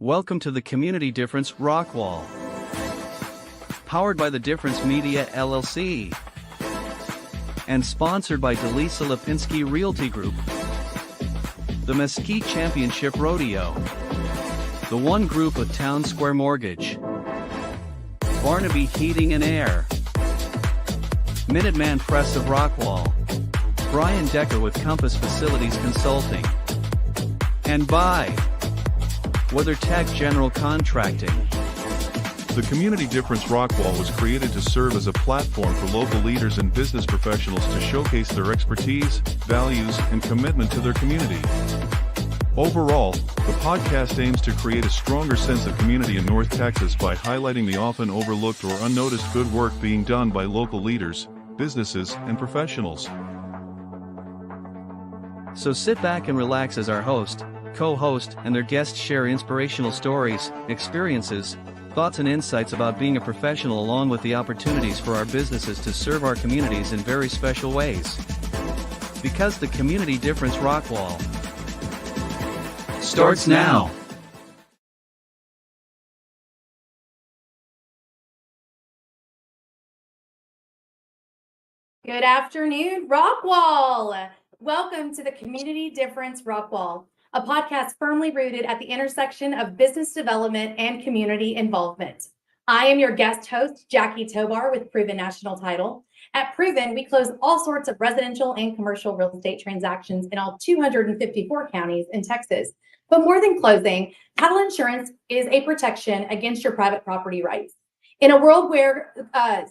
Welcome to the Community Difference Rockwall. Powered by the Difference Media LLC. And sponsored by Delisa Lapinsky Realty Group. The Mesquite Championship Rodeo. The One Group of Town Square Mortgage. Barnaby Heating and Air. Minuteman Press of Rockwall. Brian Decker with Compass Facilities Consulting. And by WeatherTech General Contracting. The Community Difference Rockwall was created to serve as a platform for local leaders and business professionals to showcase their expertise, values, and commitment to their community. Overall, the podcast aims to create a stronger sense of community in North Texas by highlighting the often overlooked or unnoticed good work being done by local leaders, businesses, and professionals. So sit back and relax as our host, co-host, and their guests share inspirational stories, experiences, thoughts and insights about being a professional, along with the opportunities for our businesses to serve our communities in very special ways. Because the Community Difference Rockwall starts now. Good afternoon, Rockwall. Welcome to the Community Difference Rockwall, a podcast firmly rooted at the intersection of business development and community involvement. I am your guest host, Jacki Tobar with Proven National Title. At Proven, we close all sorts of residential and commercial real estate transactions in all 254 counties in Texas. But more than closing, title insurance is a protection against your private property rights. In a world where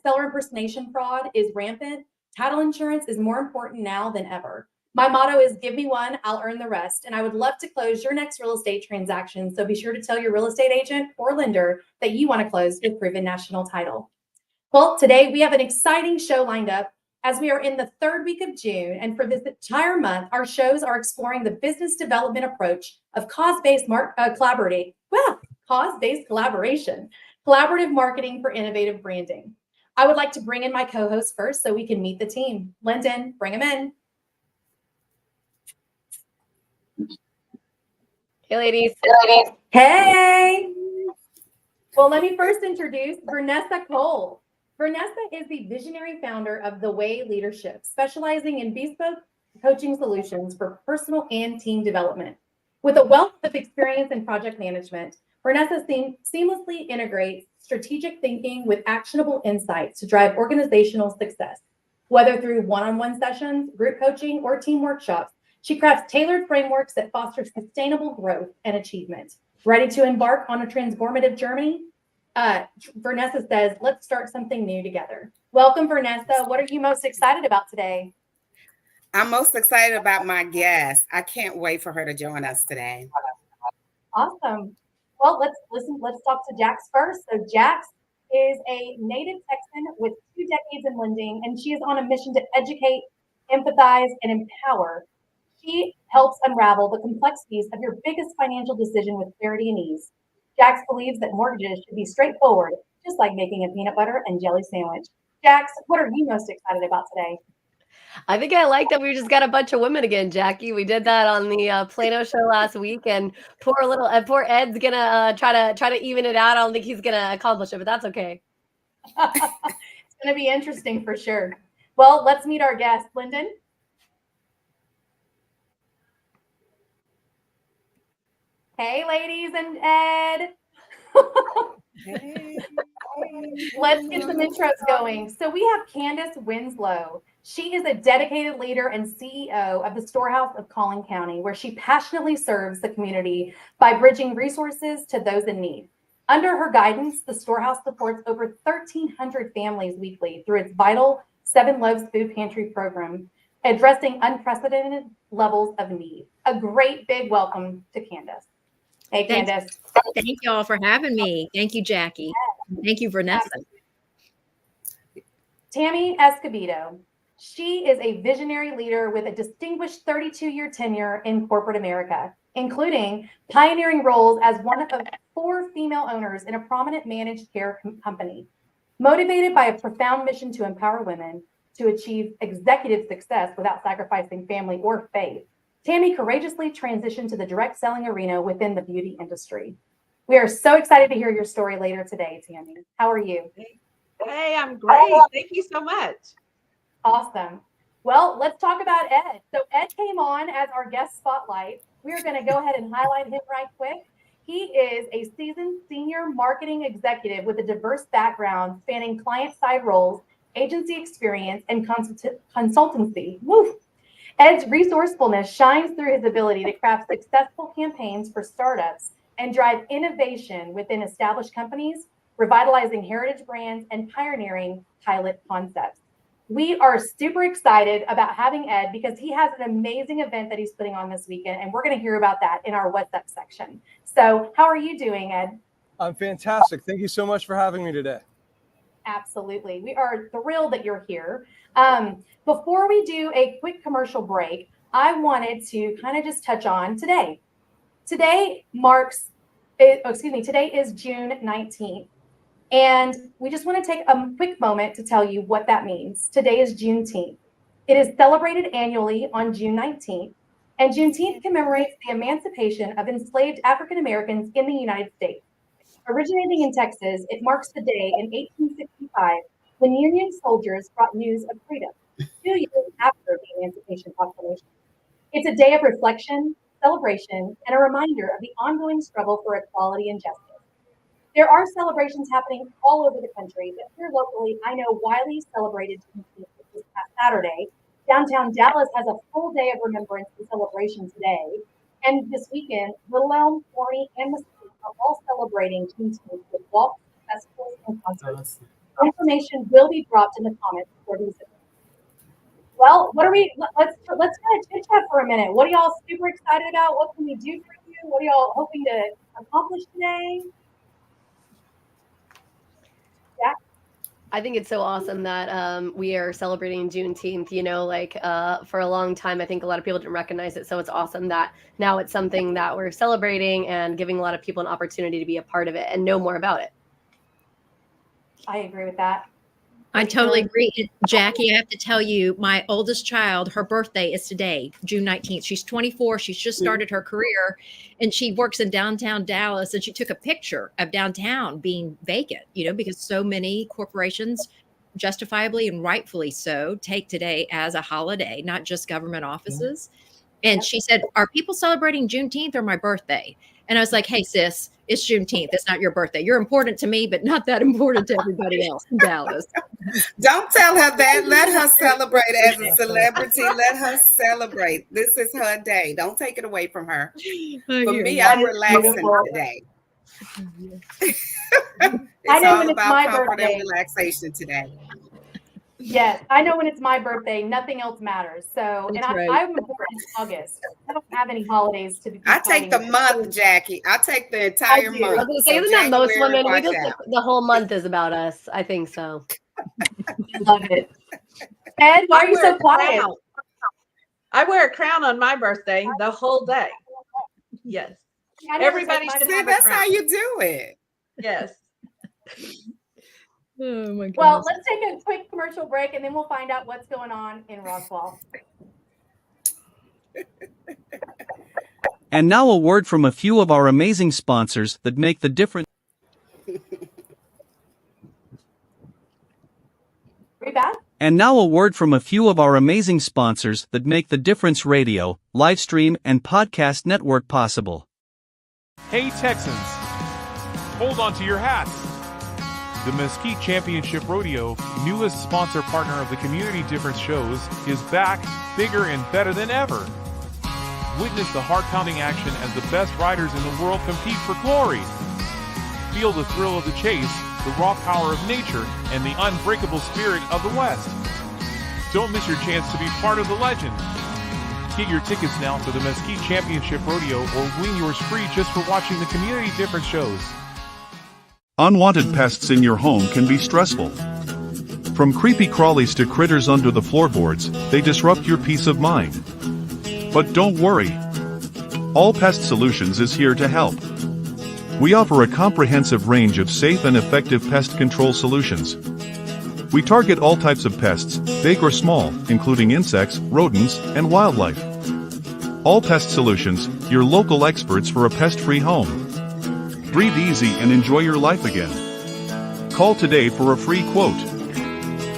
seller impersonation fraud is rampant, title insurance is more important now than ever. My motto is give me one, I'll earn the rest. And I would love to close your next real estate transaction. So be sure to tell your real estate agent or lender that you want to close with Proven National Title. Well, today we have an exciting show lined up as we are in the third week of June. And for this entire month, our shows are exploring the business development approach of cause-based collaboration, collaborative marketing for innovative branding. I would like to bring in my co-host first so we can meet the team. Lyndon, bring him in. Hey, ladies. Hey. Well, let me first introduce Vernessa Cole. Vernessa is the visionary founder of The Way Leadership, specializing in bespoke coaching solutions for personal and team development. With a wealth of experience in project management, Vernessa seamlessly integrates strategic thinking with actionable insights to drive organizational success. Whether through one-on-one sessions, group coaching, or team workshops, she crafts tailored frameworks that foster sustainable growth and achievement. Ready to embark on a transformative journey? Vernessa says, let's start something new together. Welcome, Vernessa. What are you most excited about today? I'm most excited about my guest. I can't wait for her to join us today. Awesome. Well, let's talk to Jax first. So Jax is a native Texan with 2 decades in lending, and she is on a mission to educate, empathize, and empower. She helps unravel the complexities of your biggest financial decision with clarity and ease. Jax believes that mortgages should be straightforward, just like making a peanut butter and jelly sandwich. Jax, what are you most excited about today? I think I like that we just got a bunch of women again, Jacki. We did that on the Plano Show last week, and poor Ed's gonna try to even it out. I don't think he's gonna accomplish it, but that's okay. It's gonna be interesting for sure. Well, let's meet our guest, Lyndon. Hey, ladies and Ed. Hey. Let's get some intros going. So we have Candace Winslow. She is a dedicated leader and CEO of the Storehouse of Collin County, where she passionately serves the community by bridging resources to those in need. Under her guidance, the Storehouse supports over 1,300 families weekly through its vital 7 Loaves Food Pantry program, addressing unprecedented levels of need. A great big welcome to Candace. Hey, Candace. Thank you all for having me. Thank you, Jacki. Thank you, Vernessa. Tammy Escobedo. She is a visionary leader with a distinguished 32-year tenure in corporate America, including pioneering roles as one of 4 female owners in a prominent managed care company. Motivated by a profound mission to empower women to achieve executive success without sacrificing family or faith, Tammy courageously transitioned to the direct selling arena within the beauty industry. We are so excited to hear your story later today, Tammy. How are you? Hey, I'm great. Thank you so much. Awesome. Well, let's talk about Ed. So Ed came on as our guest spotlight. We are going to go ahead and highlight him right quick. He is a seasoned senior marketing executive with a diverse background spanning client-side roles, agency experience, and consultancy. Woo! Ed's resourcefulness shines through his ability to craft successful campaigns for startups and drive innovation within established companies, revitalizing heritage brands, and pioneering pilot concepts. We are super excited about having Ed because he has an amazing event that he's putting on this weekend, and we're going to hear about that in our What's Up section. So how are you doing, Ed? I'm fantastic. Thank you so much for having me today. Absolutely. We are thrilled that you're here. Before we do a quick commercial break, I wanted to kind of just touch on today. Today is June 19th. And we just want to take a quick moment to tell you what that means. Today is Juneteenth. It is celebrated annually on June 19th, and Juneteenth commemorates the emancipation of enslaved African Americans in the United States. Originating in Texas, it marks the day in 1865 when Union soldiers brought news of freedom, 2 years after the Emancipation Proclamation. It's a day of reflection, celebration, and a reminder of the ongoing struggle for equality and justice. There are celebrations happening all over the country, but here locally, I know Wylie celebrated Juneteenth this past Saturday. Downtown Dallas has a full day of remembrance and celebration today. And this weekend, Little Elm, Forney, and Mesquite are all celebrating Juneteenth with walks, festivals, and concerts. Information will be dropped in the comments for these events. Well, let's kind of chit chat for a minute. What are y'all super excited about? What can we do for you? What are y'all hoping to accomplish today? I think it's so awesome that we are celebrating Juneteenth, for a long time. I think a lot of people didn't recognize it. So it's awesome that now it's something that we're celebrating and giving a lot of people an opportunity to be a part of it and know more about it. I agree with that. I totally agree. Jackie, I have to tell you, my oldest child, her birthday is today, June 19th. She's 24. She's just started her career and she works in downtown Dallas. And she took a picture of downtown being vacant, because so many corporations, justifiably and rightfully so, take today as a holiday, not just government offices. And she said, are people celebrating Juneteenth or my birthday? And I was like, hey, sis, it's Juneteenth. It's not your birthday. You're important to me, but not that important to everybody else in Dallas. Don't tell her that. Let her celebrate as a celebrity. Let her celebrate. This is her day. Don't take it away from her. For me, I'm relaxing today. I know when it's my birthday. And relaxation today. Yes, I know when it's my birthday, nothing else matters. So, and I'm born in August. I don't have any holidays to be. I take the month, Jackie. I take the entire month. I was isn't that most women? The whole month is about us. I think so. I love it. Ed, why are you so quiet? I wear a crown on my birthday the whole day. Yes. Everybody should have that's how you do it. Yes. Oh my goodness. Well, let's take a quick commercial break and then we'll find out what's going on in Rockwall. And now a word from a few of our amazing sponsors that make the difference. And now a word from a few of our amazing sponsors that make the Difference Radio, live stream, and podcast network possible. Hey Texans, hold on to your hats. The Mesquite Championship Rodeo, newest sponsor partner of the Community Difference shows, is back, bigger and better than ever. Witness the heart-pounding action as the best riders in the world compete for glory. Feel the thrill of the chase, the raw power of nature, and the unbreakable spirit of the West. Don't miss your chance to be part of the legend. Get your tickets now for the Mesquite Championship Rodeo or win yours free just for watching the Community Difference shows. Unwanted pests in your home can be stressful. From creepy crawlies to critters under the floorboards, they disrupt your peace of mind. But don't worry. All Pest Solutions is here to help. We offer a comprehensive range of safe and effective pest control solutions. We target all types of pests, big or small, including insects, rodents, and wildlife. All Pest Solutions, your local experts for a pest-free home. Breathe easy and enjoy your life again. Call today for a free quote.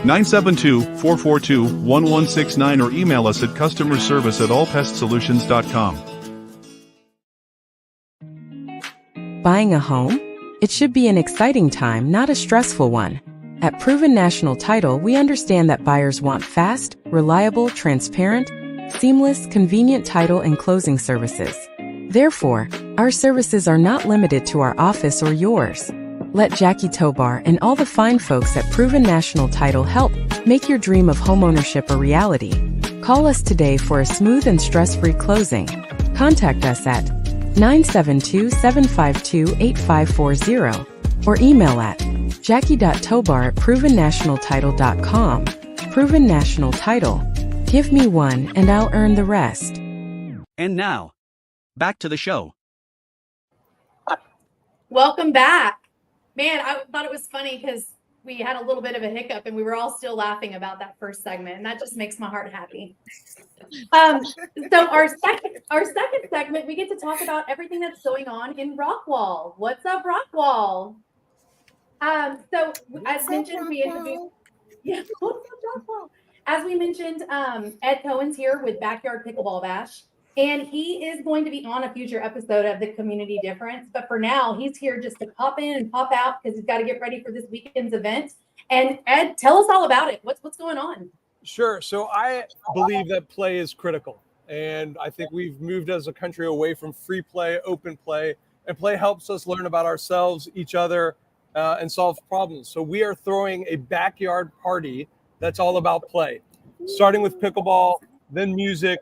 972-442-1169 or email us at customerservice@allpestsolutions.com. Buying a home? It should be an exciting time, not a stressful one. At Proven National Title, we understand that buyers want fast, reliable, transparent, seamless, convenient title and closing services. Therefore, our services are not limited to our office or yours. Let Jacki, Tobar, and all the fine folks at Proven National Title help make your dream of homeownership a reality. Call us today for a smooth and stress-free closing. Contact us at 972-752-8540 or email at jacki.tobar@provennationaltitle.com. Proven National Title. Give me one and I'll earn the rest. And now, back to the show. Welcome back. Man, I thought it was funny because we had a little bit of a hiccup and we were all still laughing about that first segment, and that just makes my heart happy. So our second segment, we get to talk about everything that's going on in Rockwall. What's up, Rockwall? So as mentioned, we introduced what's up, Rockwall? As we mentioned, Ed Cohen's here with Backyard Pickleball Bash. And he is going to be on a future episode of the Community Difference. But for now, he's here just to pop in and pop out because he's got to get ready for this weekend's event. And Ed, tell us all about it. What's going on? Sure. So I believe that play is critical. And I think we've moved as a country away from free play, open play. And play helps us learn about ourselves, each other, and solve problems. So we are throwing a backyard party that's all about play. Starting with pickleball, then music,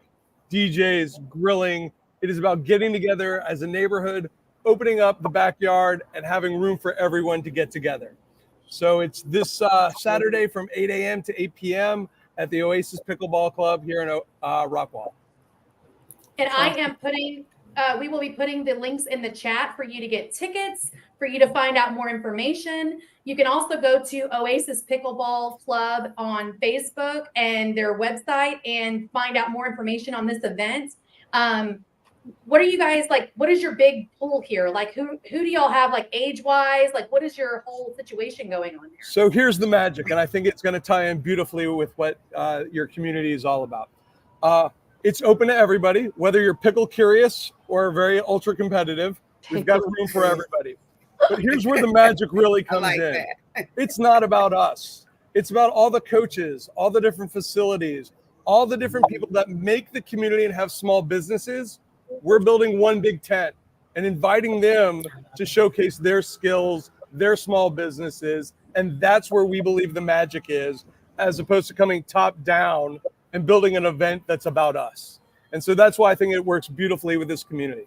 DJs, grilling. It is about getting together as a neighborhood, opening up the backyard and having room for everyone to get together. So it's this Saturday from 8 a.m. to 8 p.m. at the Oasis Pickleball Club here in Rockwall. And we will be putting the links in the chat for you to get tickets, for you to find out more information. You can also go to Oasis Pickleball Club on Facebook and their website and find out more information on this event. What are you guys like? What is your big pool here? Like who do y'all have like age-wise? Like what is your whole situation going on here? So here's the magic, and I think it's going to tie in beautifully with what your community is all about. It's open to everybody, whether you're pickle curious or very ultra competitive. We've got room for everybody. But here's where the magic really comes in. It's not about us. It's about all the coaches, all the different facilities, all the different people that make the community and have small businesses. We're building one big tent and inviting them to showcase their skills, their small businesses. And that's where we believe the magic is, as opposed to coming top down and building an event that's about us. And so that's why I think it works beautifully with this community.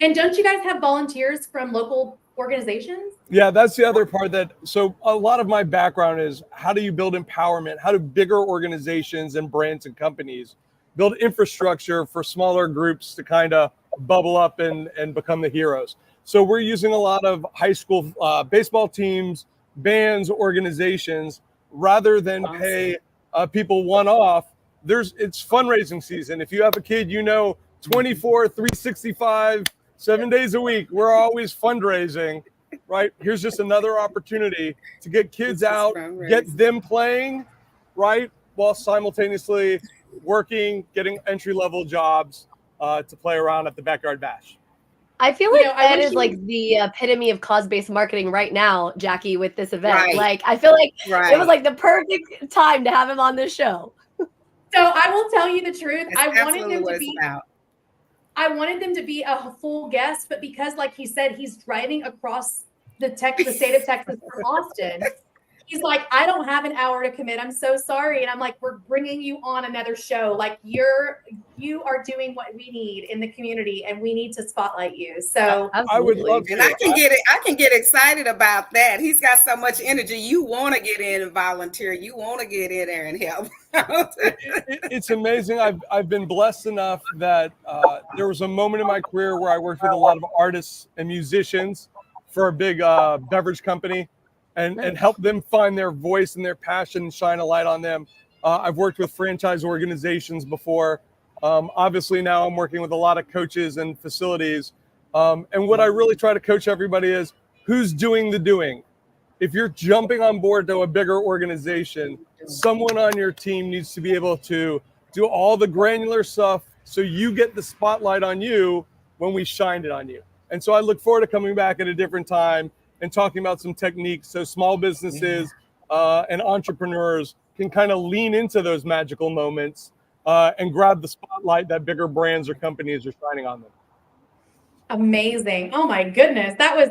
And don't you guys have volunteers from local organizations? Yeah, that's the other part. So a lot of my background is how do you build empowerment? How do bigger organizations and brands and companies build infrastructure for smaller groups to kind of bubble up and become the heroes? So we're using a lot of high school baseball teams, bands, organizations, rather than pay people one-off. It's fundraising season. If you have a kid, 24, 365, 7 days a week, we're always fundraising, right? Here's just another opportunity to get kids out, get them playing, right? While simultaneously working, getting entry-level jobs to play around at the Backyard Bash. I feel like that is like the epitome of cause-based marketing right now, Jacki, with this event. Right. Like, I feel like it was like the perfect time to have him on this show. So I will tell you the truth. That's I wanted them to be a full guest, but because, like he said, he's driving across the state of Texas from Austin. He's like, I don't have an hour to commit. I'm so sorry. And I'm like, we're bringing you on another show. Like you are doing what we need in the community, and we need to spotlight you. So I would love to. And I can get excited about that. He's got so much energy. You want to get in and volunteer. You want to get in there and help. It's amazing. I've been blessed enough that there was a moment in my career where I worked with a lot of artists and musicians for a big beverage company. And help them find their voice and their passion and shine a light on them. I've worked with franchise organizations before. Obviously now I'm working with a lot of coaches and facilities. And what I really try to coach everybody is who's doing the doing. If you're jumping on board to a bigger organization, someone on your team needs to be able to do all the granular stuff so you get the spotlight on you when we shine it on you. And so I look forward to coming back at a different time and talking about some techniques so small businesses and entrepreneurs can kind of lean into those magical moments and grab the spotlight that bigger brands or companies are shining on them. Amazing. Oh my goodness. That was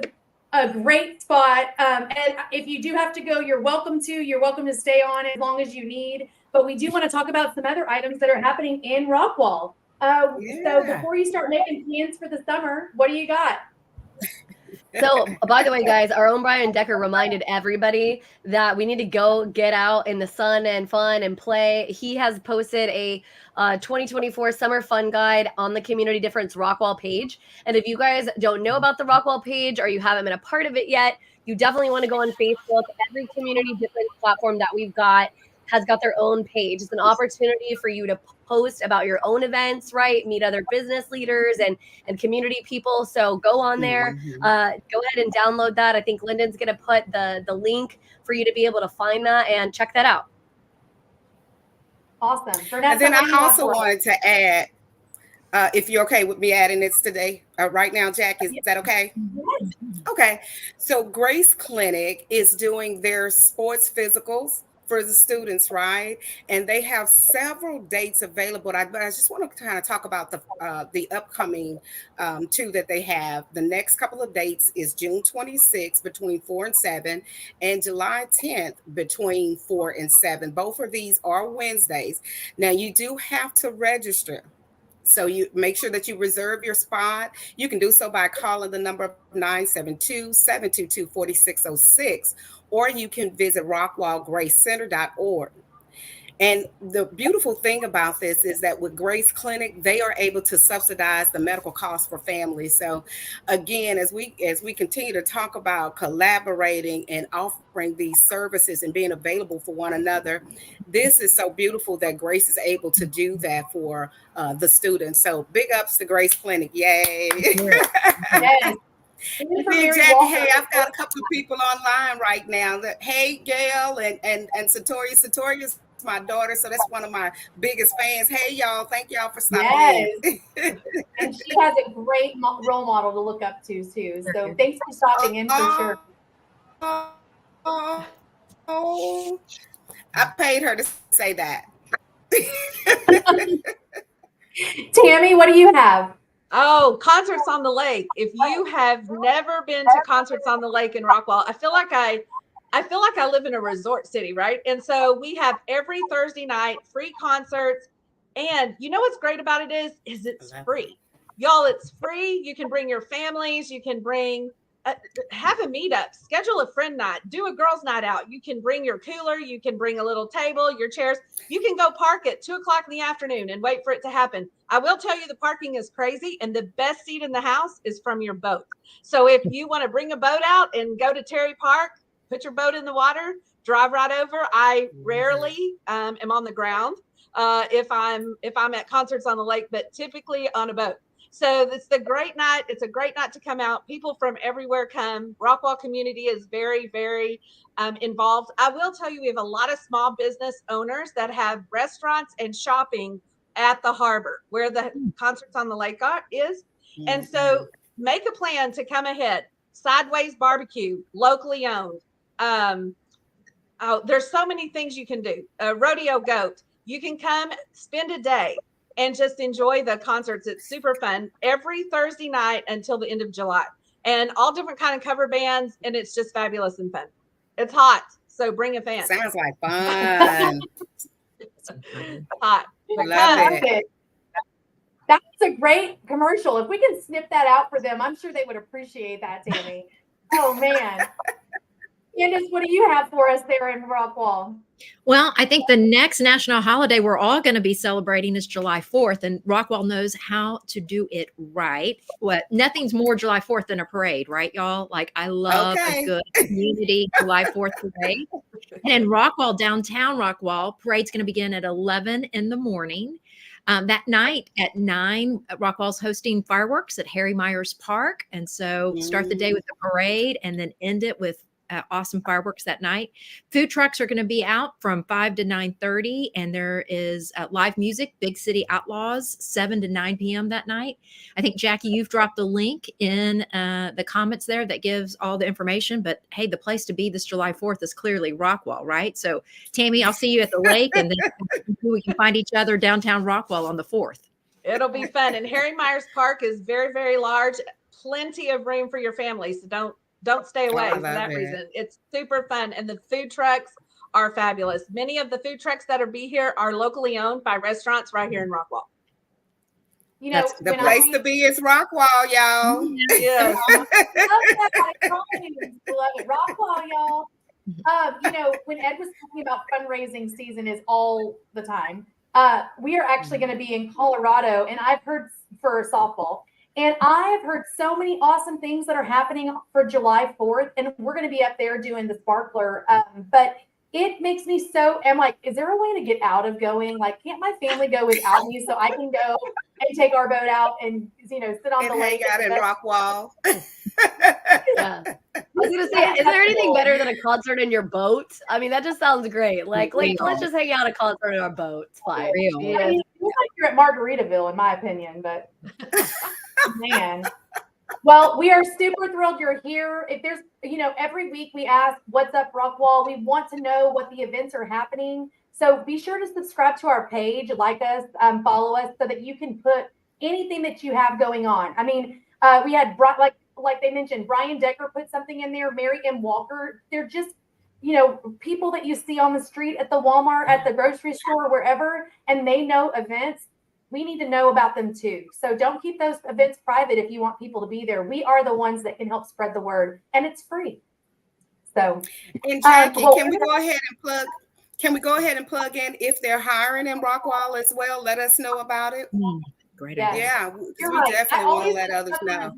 a great spot. And if you do have to go, you're welcome to stay on as long as you need. But we do want to talk about some other items that are happening in Rockwall. So before you start making plans for the summer, what do you got? So, by the way, guys, our own Brian Decker reminded everybody that we need to go get out in the sun and fun and play. He has posted a 2024 summer fun guide on the Community Difference Rockwall page. And if you guys don't know about the Rockwall page or you haven't been a part of it yet, you definitely want to go on Facebook. Every Community Difference platform that we've got has got their own page. It's an opportunity for you to post about your own events, right? Meet other business leaders and community people. So go on there, go ahead and download that. I think Lyndon's going to put the link for you to be able to find that and check that out. Awesome. Vernessa, and then I also wanted to add, if you're okay with me adding this today, right now, Jack, is that okay? Yes. Okay. So Grace Clinic is doing their sports physicals for the students, right? And they have several dates available. But I just want to kind of talk about the upcoming two that they have. The next couple of dates is June 26th between 4 and 7 and July 10th between 4 and 7. Both of these are Wednesdays. Now you do have to register. So you make sure that you reserve your spot. You can do so by calling the number 972-722-4606, or you can visit rockwallgracecenter.org. And the beautiful thing about this is that with Grace Clinic, they are able to subsidize the medical costs for families. So again, as we continue to talk about collaborating and offering these services and being available for one another, this is so beautiful that Grace is able to do that for the students. So big ups to Grace Clinic. Yay. Yes. Hey, Jackie, hey, I've got a couple of people online right now. Hey, Gail and Satori. Satori's my daughter, so that's one of my biggest fans. Hey, y'all, thank y'all for stopping in. And she has a great role model to look up to, too. So thanks for stopping in for sure. Oh, I paid her to say that. Tammy, what do you have? Oh, concerts on the lake. If you have never been to concerts on the lake in Rockwall, I feel like I live in a resort city, right? And so we have every Thursday night free concerts. And you know what's great about it is it's free. Y'all, it's free. You can bring your families. You can bring, have a meetup, schedule a friend night, do a girls' night out. You can bring your cooler. You can bring a little table, your chairs. You can go park at 2 o'clock in the afternoon and wait for it to happen. I will tell you the parking is crazy, and the best seat in the house is from your boat. So if you want to bring a boat out and go to Terry Park, put your boat in the water, drive right over. I rarely am on the ground if I'm at concerts on the lake, but typically on a boat. So it's a great night. It's a great night to come out. People from everywhere come. Rockwall community is very, very involved. I will tell you, we have a lot of small business owners that have restaurants and shopping at the harbor where the concerts on the lake is. And so make a plan to come ahead. Sideways Barbecue, locally owned. There's so many things you can do. Rodeo Goat. You can come spend a day and just enjoy the concerts. It's super fun every Thursday night until the end of July, and all different kind of cover bands. And it's just fabulous and fun. It's hot, so bring a fan. Sounds like fun. It's hot. Love it. That's a great commercial. If we can snip that out for them, I'm sure they would appreciate that, Tammy. Oh, man. Candace, what do you have for us there in Rockwall? Well, I think the next national holiday we're all going to be celebrating is July 4th, and Rockwall knows how to do it right. Nothing's more July 4th than a parade, right, y'all? Like, I love a good community July 4th parade. And in Rockwall, downtown Rockwall, parade's going to begin at 11 in the morning. That night at 9, Rockwall's hosting fireworks at Harry Myers Park. And so start the day with a parade and then end it with awesome fireworks that night. Food trucks are going to be out from 5 to 9:30, and there is live music, Big City Outlaws, 7 to 9 p.m. that night. I think, Jackie, you've dropped a link in the comments there that gives all the information. But hey, the place to be this July 4th is clearly Rockwall, right? So, Tammy, I'll see you at the lake, and then we can find each other downtown Rockwall on the 4th. It'll be fun. And Harry Myers Park is very, very large. Plenty of room for your family. So don't stay away for that reason. It's super fun. And the food trucks are fabulous. Many of the food trucks that be here are locally owned by restaurants right here in Rockwall. You know, the place to be is Rockwall, y'all. Yeah. Love it. Rockwall, y'all. You know, when Ed was talking about fundraising season is all the time, we are actually going to be in Colorado, and I've heard for softball. And I've heard so many awesome things that are happening for July 4th, and we're going to be up there doing the sparkler. But it makes me so, I'm like, is there a way to get out of going? Like, can't my family go without me so I can go and take our boat out and, you know, sit on the lake? Hang out in Rockwall. Yeah. I was going to say, is there anything better than a concert in your boat? I mean, that just sounds great. Like let's just hang out a concert in our boat. It's fine. Yeah. I mean, it's like you're at Margaritaville, in my opinion, but man. Well, we are super thrilled you're here. If there's, you know, every week we ask, what's up, Rockwall? We want to know what the events are happening. So be sure to subscribe to our page, like us, follow us, so that you can put anything that you have going on. I mean, we had, like they mentioned, Brian Decker put something in there, Mary M. Walker. They're just, you know, people that you see on the street, at the Walmart, at the grocery store, wherever, and they know events. We need to know about them too. So don't keep those events private if you want people to be there. We are the ones that can help spread the word, and it's free. So, and Jackie, can we go ahead and plug? Can we go ahead and plug in if they're hiring in Rockwall as well? Let us know about it. Great idea. Yeah, we definitely want to let others know.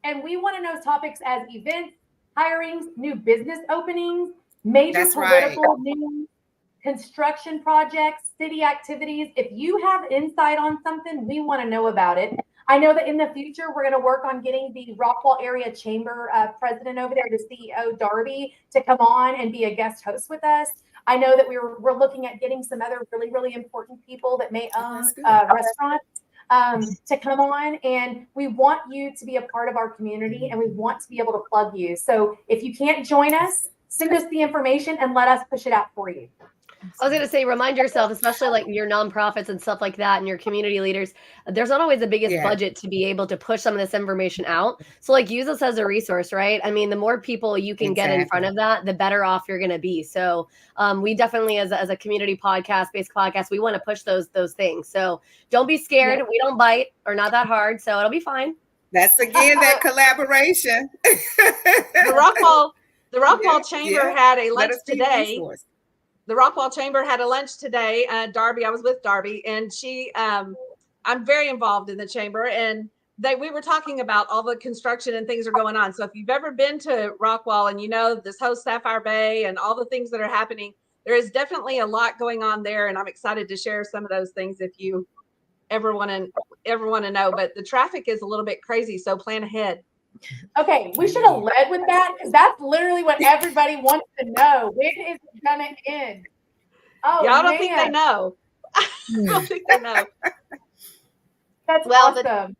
And we want to know topics as events, hirings, new business openings, major political news, construction projects, city activities. If you have insight on something, we want to know about it. I know that in the future, we're going to work on getting the Rockwall Area Chamber president over there, the CEO, Darby, to come on and be a guest host with us. I know that we're looking at getting some other really, really important people that may own restaurants to come on. And we want you to be a part of our community, and we want to be able to plug you. So if you can't join us, send us the information and let us push it out for you. I was going to say, remind yourself, especially like your nonprofits and stuff like that and your community leaders, there's not always the biggest budget to be able to push some of this information out. So like use us as a resource, right? I mean, the more people you can get in front of that, the better off you're going to be. So we definitely, as a community based podcast, we want to push those things. So don't be scared. We don't bite, or not that hard. So it'll be fine. That's again, that collaboration. The Rockwall Chamber had a lunch today. The Rockwall Chamber had a lunch today. Darby, I was with Darby, and she, I'm very involved in the chamber, and we were talking about all the construction and things are going on. So if you've ever been to Rockwall and you know this whole Sapphire Bay and all the things that are happening, there is definitely a lot going on there, and I'm excited to share some of those things if you ever want to know. But the traffic is a little bit crazy, so plan ahead. Okay, we should have led with that, because that's literally what everybody wants to know. When is it gonna end? Oh, y'all don't think they know. I don't think they know. That's awesome.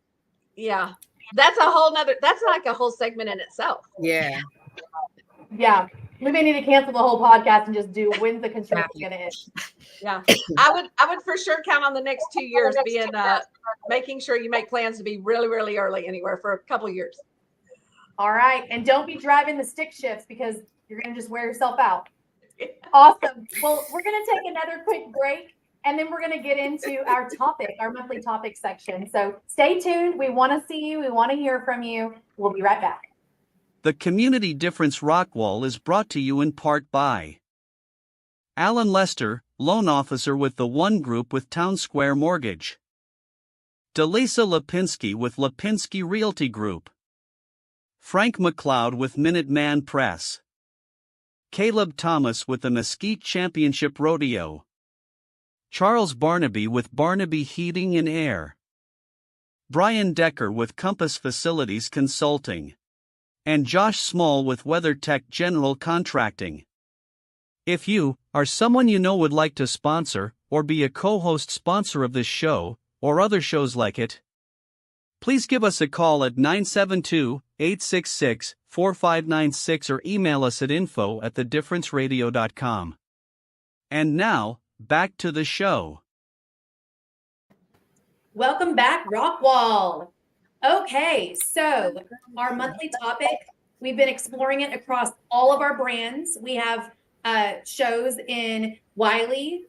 Yeah, that's like a whole segment in itself. Yeah. We may need to cancel the whole podcast and just do when's the construction gonna end. Yeah, I would for sure count on the next 2 years being making sure you make plans to be really, really early anywhere for a couple of years. All right. And don't be driving the stick shifts, because you're going to just wear yourself out. Awesome. Well, we're going to take another quick break, and then we're going to get into our monthly topic section. So stay tuned. We want to see you. We want to hear from you. We'll be right back. The Community Difference Rockwall is brought to you in part by Alan Lester, loan officer with the One Group with Town Square Mortgage. Delisa Lapinsky with Lapinsky Realty Group. Frank McLeod with Minuteman Press. Caleb Thomas with the Mesquite Championship Rodeo. Charles Barnaby with Barnaby Heating and Air, Brian Decker with Compass Facilities Consulting, and Josh Small with WeatherTech General Contracting. If you, or someone you know would like to sponsor, or be a co-host sponsor of this show, or other shows like it, please give us a call at 972-866-4596 or email us at info@thedifferenceradio.com. And now, back to the show. Welcome back, Rockwall. Okay, so our monthly topic, we've been exploring it across all of our brands. We have shows in Wylie,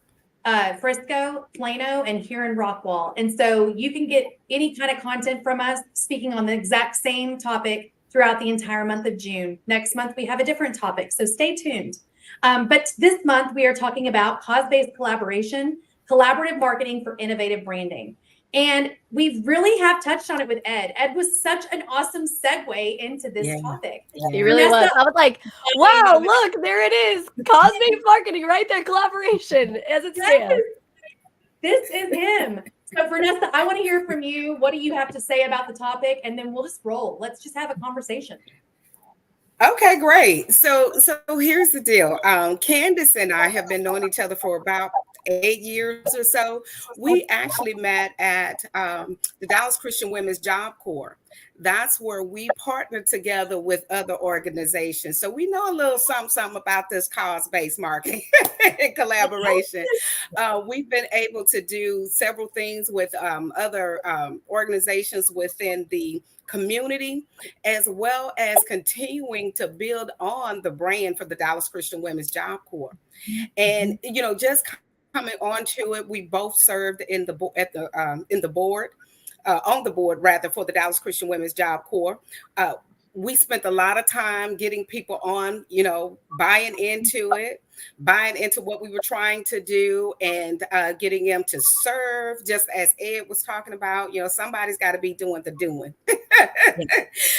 Frisco, Plano, and here in Rockwall. And so you can get any kind of content from us speaking on the exact same topic throughout the entire month of June. Next month, we have a different topic, so stay tuned. But this month, we are talking about cause-based collaboration, collaborative marketing for innovative branding. And we really have touched on it with Ed. Ed was such an awesome segue into this topic. He really was. I was like, wow, look, there it is. Cause-based marketing right there, collaboration as it stands. This is him. So Vernessa, I want to hear from you. What do you have to say about the topic? And then we'll just roll. Let's just have a conversation. Okay, great. So here's the deal. Candace and I have been knowing each other for about 8 years or so. We actually met at the Dallas Christian Women's Job Corps. That's where we partnered together with other organizations. So we know a little something about this cause-based marketing and collaboration. We've been able to do several things with other organizations within the community, as well as continuing to build on the brand for the Dallas Christian Women's Job Corps. And, you know, just coming on to it, we both served in the board for the Dallas Christian Women's Job Corps. We spent a lot of time getting people on, you know, buying into what we were trying to do, and getting them to serve, just as Ed was talking about. You know, somebody's got to be doing the doing.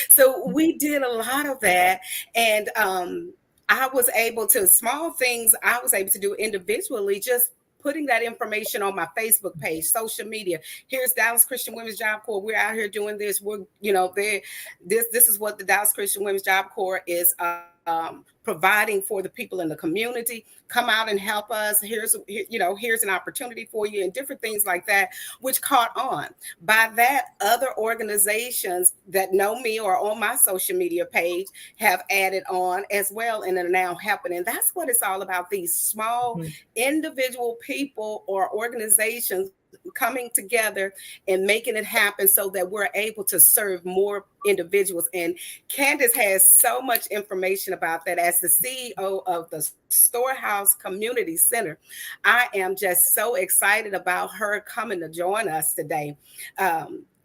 So we did a lot of that, and I was able to do individually, just putting that information on my Facebook page, social media. Here's Dallas Christian Women's Job Corps. We're out here doing this. This is what the Dallas Christian Women's Job Corps is providing for the people in the community. Come out and help us. Here's an opportunity for you, and different things like that, which caught on. By that, other organizations that know me or on my social media page have added on as well, and are now helping. And that's what it's all about. These small individual people or organizations coming together and making it happen so that we're able to serve more individuals. And Candace has so much information about that. As the CEO of the Storehouse Community Center, I am just so excited about her coming to join us today.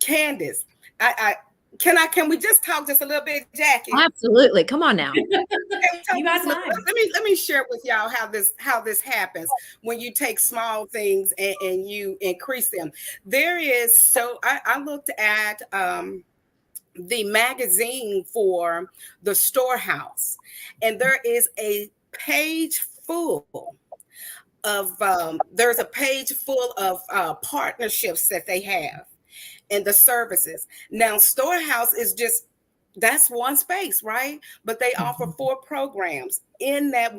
Candace, can we just talk just a little bit, Jacki? Absolutely. Come on now. You got time. Let me share with y'all how this happens when you take small things and you increase them. I looked at the magazine for the Storehouse, and there is a page full of partnerships that they have and the services. Now, Storehouse is just, that's one space, right? But they offer 4 programs under that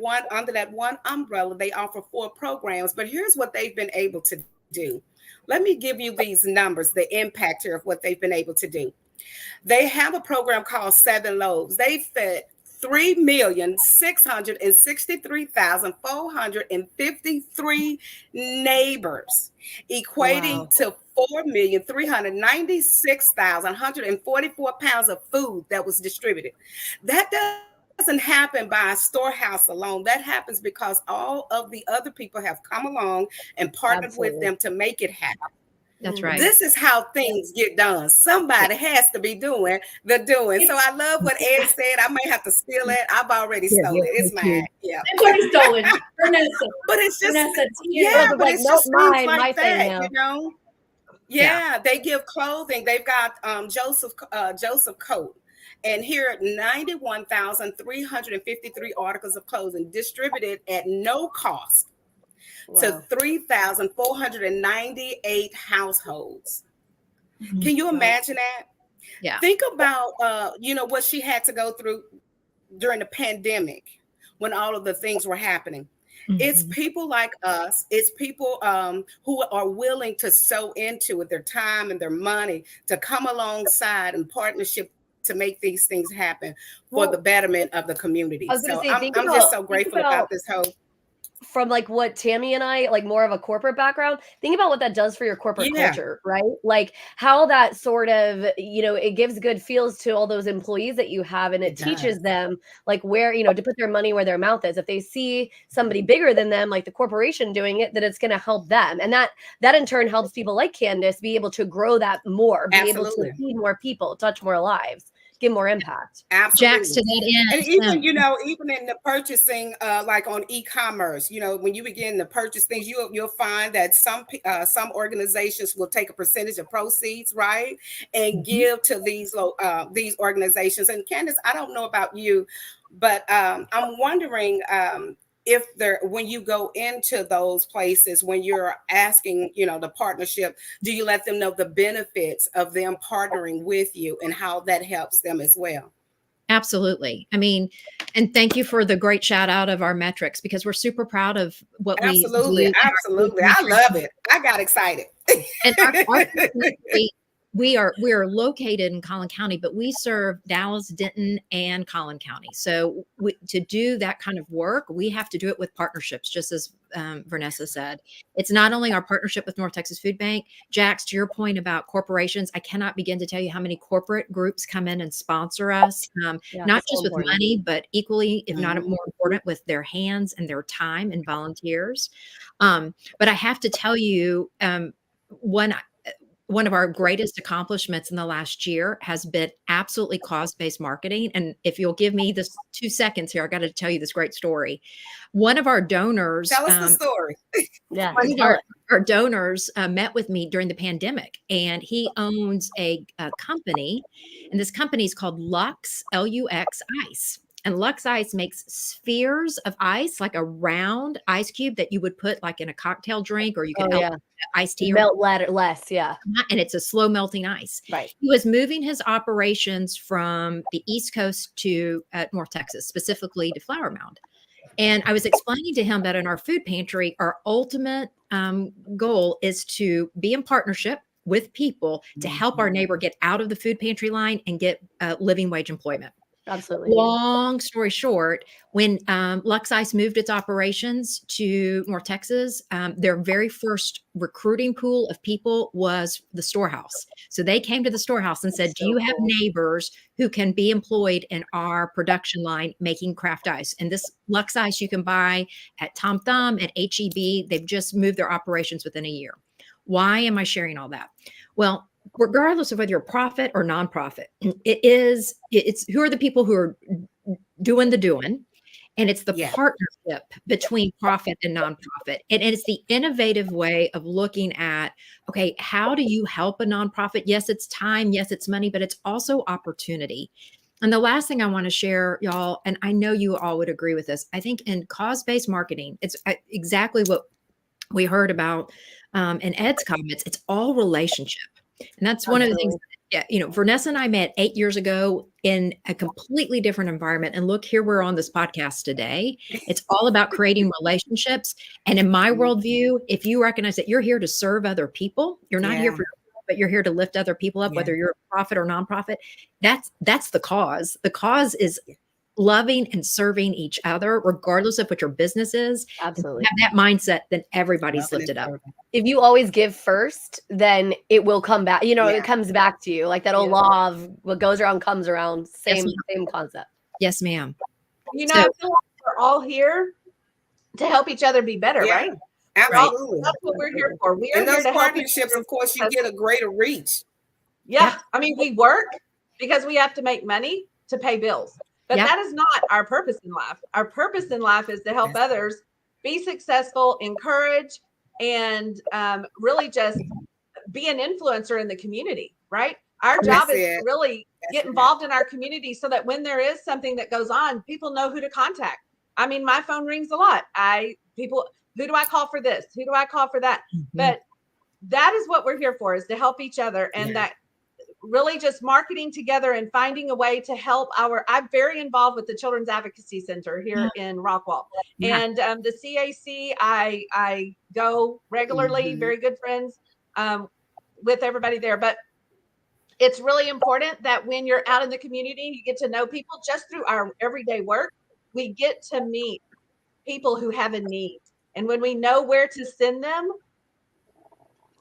one umbrella. They offer 4 programs, but here's what they've been able to do. Let me give you these numbers, the impact here of what they've been able to do. They have a program called 7 Loaves. They fed 3,663,453 neighbors, equating to 4,396,144 pounds of food that was distributed. That doesn't happen by a Storehouse alone. That happens because all of the other people have come along and partnered with them to make it happen. That's right. This is how things get done. Somebody has to be doing the doing. So I love what Ed said. I may have to steal it. I've already stolen it. It's mine. Yeah. It's already stolen. Vernessa. But it's just, Vernessa, but it's just things like that, you know? Yeah, they give clothing. They've got Joseph Coat. And here, 91,353 articles of clothing distributed at no cost to Wow. 3,498 households. Mhm. Can you imagine that? Yeah. Think about, what she had to go through during the pandemic when all of the things were happening. It's Mhm. people like us. It's people who are willing to sow into it, their time and their money, to come alongside in partnership to make these things happen for the betterment of the community. I was going to So say, I'm just so grateful about this whole. from like what Tammy and I, like more of a corporate background, think about what that does for your corporate Yeah. culture, right? Like how that sort of, it gives good feels to all those employees that you have, and it teaches them like where, to put their money where their mouth is. If they see somebody bigger than them, like the corporation doing it, that it's going to help them. And that in turn helps people like Candace be able to grow that more, be able to Absolutely. feed more people, touch more lives, give more impact. Absolutely. Jax, to that end, And even, even in the purchasing, like on e-commerce, when you begin to purchase things, you'll find that some organizations will take a percentage of proceeds, right, and give to these organizations. And Candace, I don't know about you, but I'm wondering if when you go into those places, when you're asking, the partnership, do you let them know the benefits of them partnering with you and how that helps them as well? Absolutely. I mean, and thank you for the great shout out of our metrics, because we're super proud of what we do. Absolutely. I love it. I got excited. And we are located in Collin County, but we serve Dallas, Denton, and Collin County. So to do that kind of work, we have to do it with partnerships, just as Vernessa said. It's not only our partnership with North Texas Food Bank. Jax, to your point about corporations, I cannot begin to tell you how many corporate groups come in and sponsor us, not just with money, but equally, if not more important, with their hands and their time and volunteers. But I have to tell you, one of our greatest accomplishments in the last year has been absolutely cause-based marketing. And if you'll give me this 2 seconds here, I got to tell you this great story. One of our donors, tell us the story. Yeah, one of our donors met with me during the pandemic, and he owns a company, and this company is called Lux, Lux Ice. And Lux Ice makes spheres of ice, like a round ice cube that you would put like in a cocktail drink, or you can iced tea. Melt less, yeah. And it's a slow melting ice. Right. He was moving his operations from the East Coast to North Texas, specifically to Flower Mound. And I was explaining to him that in our food pantry, our ultimate goal is to be in partnership with people to help our neighbor get out of the food pantry line and get living wage employment. Absolutely. Long story short, when Lux Ice moved its operations to North Texas, their very first recruiting pool of people was the Storehouse. So they came to the Storehouse and said, do you have neighbors who can be employed in our production line making craft ice? And this Lux Ice you can buy at Tom Thumb, at HEB. They've just moved their operations within a year. Why am I sharing all that? Well, regardless of whether you're profit or nonprofit, it's who are the people who are doing the doing, and it's the partnership between profit and nonprofit. And it's the innovative way of looking at, okay, how do you help a nonprofit? Yes, it's time. Yes, it's money, but it's also opportunity. And the last thing I want to share, y'all, and I know you all would agree with this, I think in cause-based marketing, it's exactly what we heard about in Ed's comments. It's all relationship. And that's one of the things, Vernessa and I met 8 years ago in a completely different environment. And look, here we're on this podcast today. It's all about creating relationships. And in my worldview, if you recognize that you're here to serve other people, you're not here for yourself, but you're here to lift other people up, whether you're a profit or nonprofit, that's the cause. The cause is loving and serving each other, regardless of what your business is. Absolutely. Have that mindset, then everybody's lifted up. If you always give first, then it will come back. It comes back to you. Like that old law of what goes around comes around. Same concept. Yes, ma'am. I feel like we're all here to help each other be better, right? Absolutely. That's what we're here for. We are and here those to help partnerships, of course, you get a greater reach. Yeah. I mean, we work because we have to make money to pay bills. But that is not our purpose in life. Our purpose in life is to help others be successful, encourage, and really just be an influencer in the community, right? Our job is to really get involved in our community so that when there is something that goes on, people know who to contact. I mean, my phone rings a lot. People Who do I call for this? Who do I call for that? Mm-hmm. But that is what we're here for, is to help each other. And that really just marketing together and finding a way to help I'm very involved with the Children's Advocacy Center here in Rockwall. And the CAC, I go regularly, very good friends with everybody there. But it's really important that when you're out in the community, you get to know people just through our everyday work. We get to meet people who have a need. And when we know where to send them,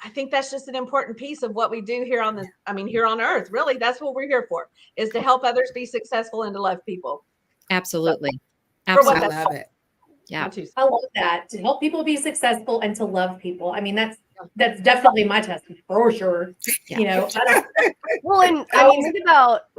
I think that's just an important piece of what we do here on here on earth. Really, that's what we're here for, is to help others be successful and to love people. Absolutely. I Absolutely. love it. Yeah. I love that. To help people be successful and to love people. I mean, that's definitely my testament for sure. Yeah. You know, Well, and I mean,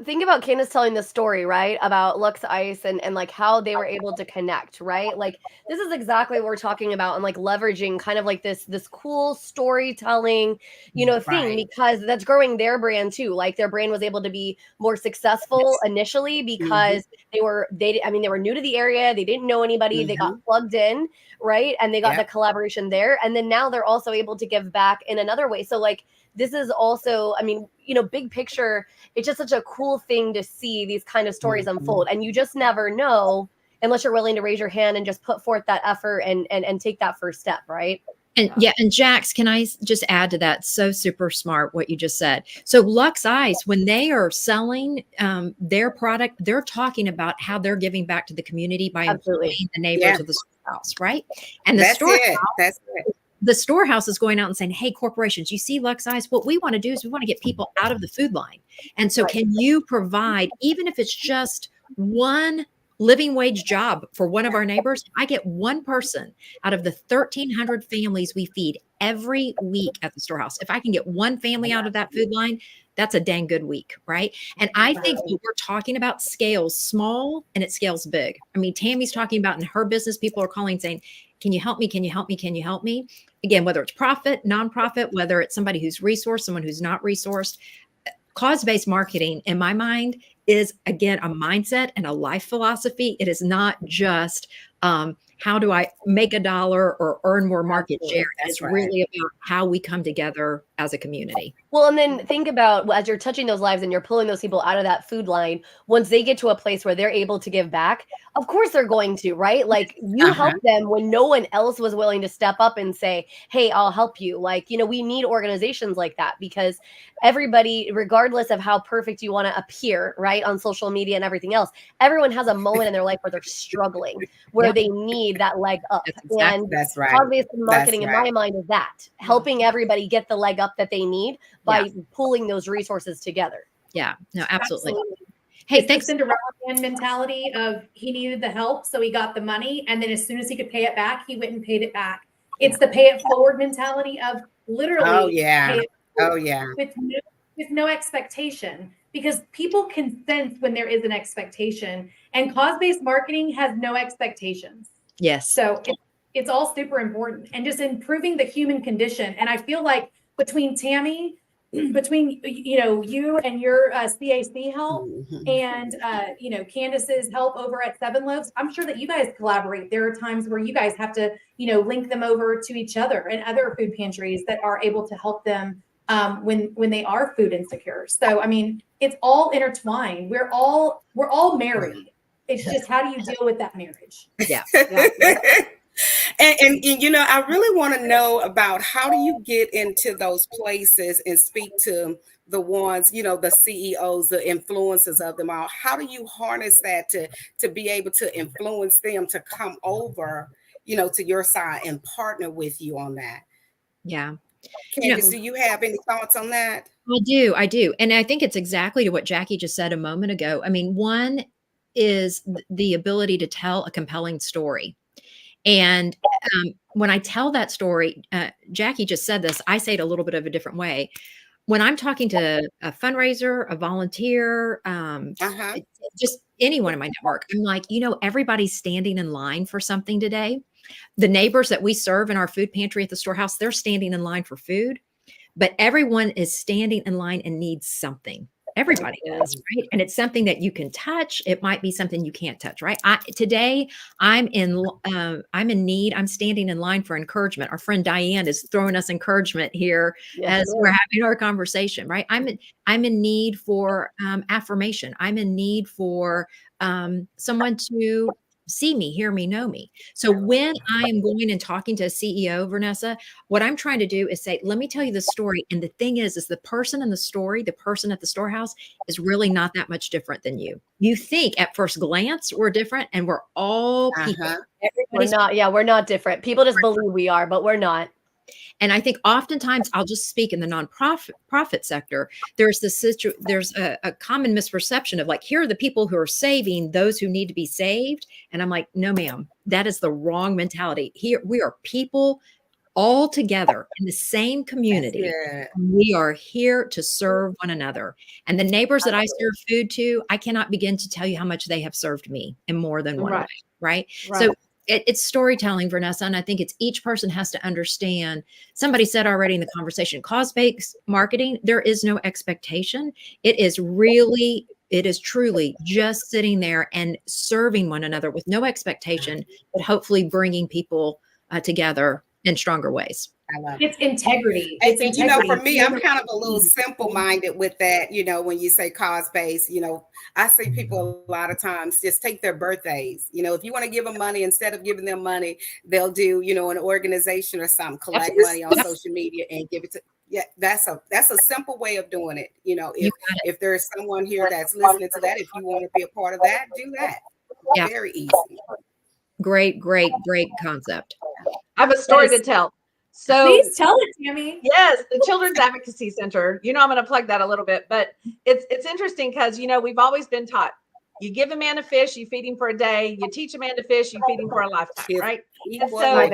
think about Candace telling the story, right? About Lux Ice and like how they were able to connect, right? Like this is exactly what we're talking about, and like leveraging kind of like this cool storytelling, thing, because that's growing their brand too. Like their brand was able to be more successful initially because they were new to the area, they didn't know anybody, they got plugged in, right? And they got the collaboration there, and then now they're also able to give back in another way. So like this is also, big picture, it's just such a cool thing to see these kind of stories unfold. And you just never know unless you're willing to raise your hand and just put forth that effort and take that first step, right? And and Jax, can I just add to that? So super smart what you just said. So Lux Ice, when they are selling their product, they're talking about how they're giving back to the community by employing the neighbors of the storehouse, right? And the the storehouse is going out and saying, hey, corporations, you see Lux Ice, what we want to do is we want to get people out of the food line. And so can you provide, even if it's just one living wage job for one of our neighbors, I get one person out of the 1,300 families we feed every week at the storehouse. If I can get one family out of that food line, that's a dang good week, right? And I think when we're talking about scales small and it scales big. I mean, Tammy's talking about in her business, people are calling saying, can you help me? Can you help me? Can you help me? Again, whether it's profit, nonprofit, whether it's somebody who's resourced, someone who's not resourced, cause-based marketing, in my mind, is again a mindset and a life philosophy. It is not just how do I make a dollar or earn more market share. It's really about how we come together as a community. Well, and then think about, as you're touching those lives and you're pulling those people out of that food line, once they get to a place where they're able to give back, of course they're going to, right? Like you helped them when no one else was willing to step up and say, hey, I'll help you. Like, we need organizations like that, because everybody, regardless of how perfect you want to appear, right, on social media and everything else, everyone has a moment in their life where they're struggling, where they need that leg up. That's right. Cause-based marketing, in my mind, is that helping everybody get the leg up that they need by pulling those resources together. Yeah, no, absolutely. Hey, thanks. The Cinderella Man mentality of he needed the help, so he got the money, and then as soon as he could pay it back, he went and paid it back. It's the pay it forward mentality of literally pay it with no expectation, because people can sense when there is an expectation, and cause-based marketing has no expectations. Yes. So it's all super important, and just improving the human condition. And I feel like between Tammy, you and your CAC help and, Candace's help over at Seven Loaves, I'm sure that you guys collaborate. There are times where you guys have to, link them over to each other and other food pantries that are able to help them when they are food insecure. So, I mean, it's all intertwined. We're all married. It's just, how do you deal with that marriage? Yeah. And I really want to know about, how do you get into those places and speak to the ones, the CEOs, the influencers of them all? How do you harness that to be able to influence them to come over, to your side and partner with you on that? Yeah. Candace, do you have any thoughts on that? I do. And I think it's exactly to what Jacki just said a moment ago. I mean, one is the ability to tell a compelling story. And when I tell that story, Jacki just said this, I say it a little bit of a different way. When I'm talking to a fundraiser, a volunteer, just anyone in my network, I'm like, everybody's standing in line for something today. The neighbors that we serve in our food pantry at the storehouse, they're standing in line for food, but everyone is standing in line and needs something. Everybody does, right? And it's something that you can touch. It might be something you can't touch, right? Today I'm in need. I'm standing in line for encouragement. Our friend Diane is throwing us encouragement here as we're having our conversation, right? I'm in need for affirmation. I'm in need for someone to see me, hear me, know me. So when I am going and talking to a CEO, Vernessa, what I'm trying to do is say, let me tell you the story. And the thing is the person in the story, the person at the storehouse is really not that much different than you. You think at first glance we're different, and we're all people. We're not different. People just believe we are, but we're not. And I think oftentimes, I'll just speak in the nonprofit sector, there's a common misperception of like, here are the people who are saving those who need to be saved. And I'm like, no, ma'am, that is the wrong mentality. Here, we are people all together in the same community. We are here to serve one another. And the neighbors that I serve food to, I cannot begin to tell you how much they have served me in more than one way, right? So it's storytelling, Vernessa, and I think it's each person has to understand. Somebody said already in the conversation, cause-based marketing, there is no expectation. It is truly just sitting there and serving one another with no expectation, but hopefully bringing people together in stronger ways. I love It's integrity. And, you know, for me, I'm kind of a little simple-minded with that. You know, when you say cause-based, you know, I see people a lot of times just take their birthdays. You know, if you want to give them money, instead of giving them money, they'll do, you know, an organization or something, collect money on social media and give it to. Yeah, that's a simple way of doing it. You know, if there's someone here that's listening to that, if you want to be a part of that, do that. Yeah. Very easy. Great concept. I have a story to tell. So please tell it, Tammy. Yes, the Children's Advocacy Center. You know, I'm going to plug that a little bit, but it's interesting because, you know, we've always been taught, you give a man a fish, you feed him for a day, you teach a man to fish, you feed him for a lifetime, right? And so,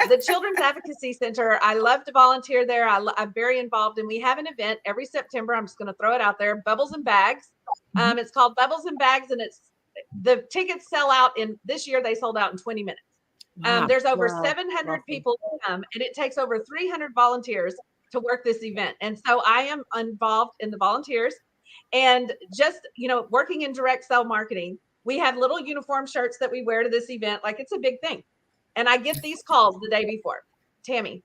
the Children's Advocacy Center, I love to volunteer there. I'm very involved, and we have an event every September. I'm just going to throw it out there, Bubbles and Bags. It's called Bubbles and Bags, and the tickets sell out this year, they sold out in 20 minutes. There's over 700 people who come, and it takes over 300 volunteers to work this event. And so I am involved in the volunteers, and just, you know, working in direct sell marketing. We have little uniform shirts that we wear to this event. Like, it's a big thing. And I get these calls the day before. Tammy,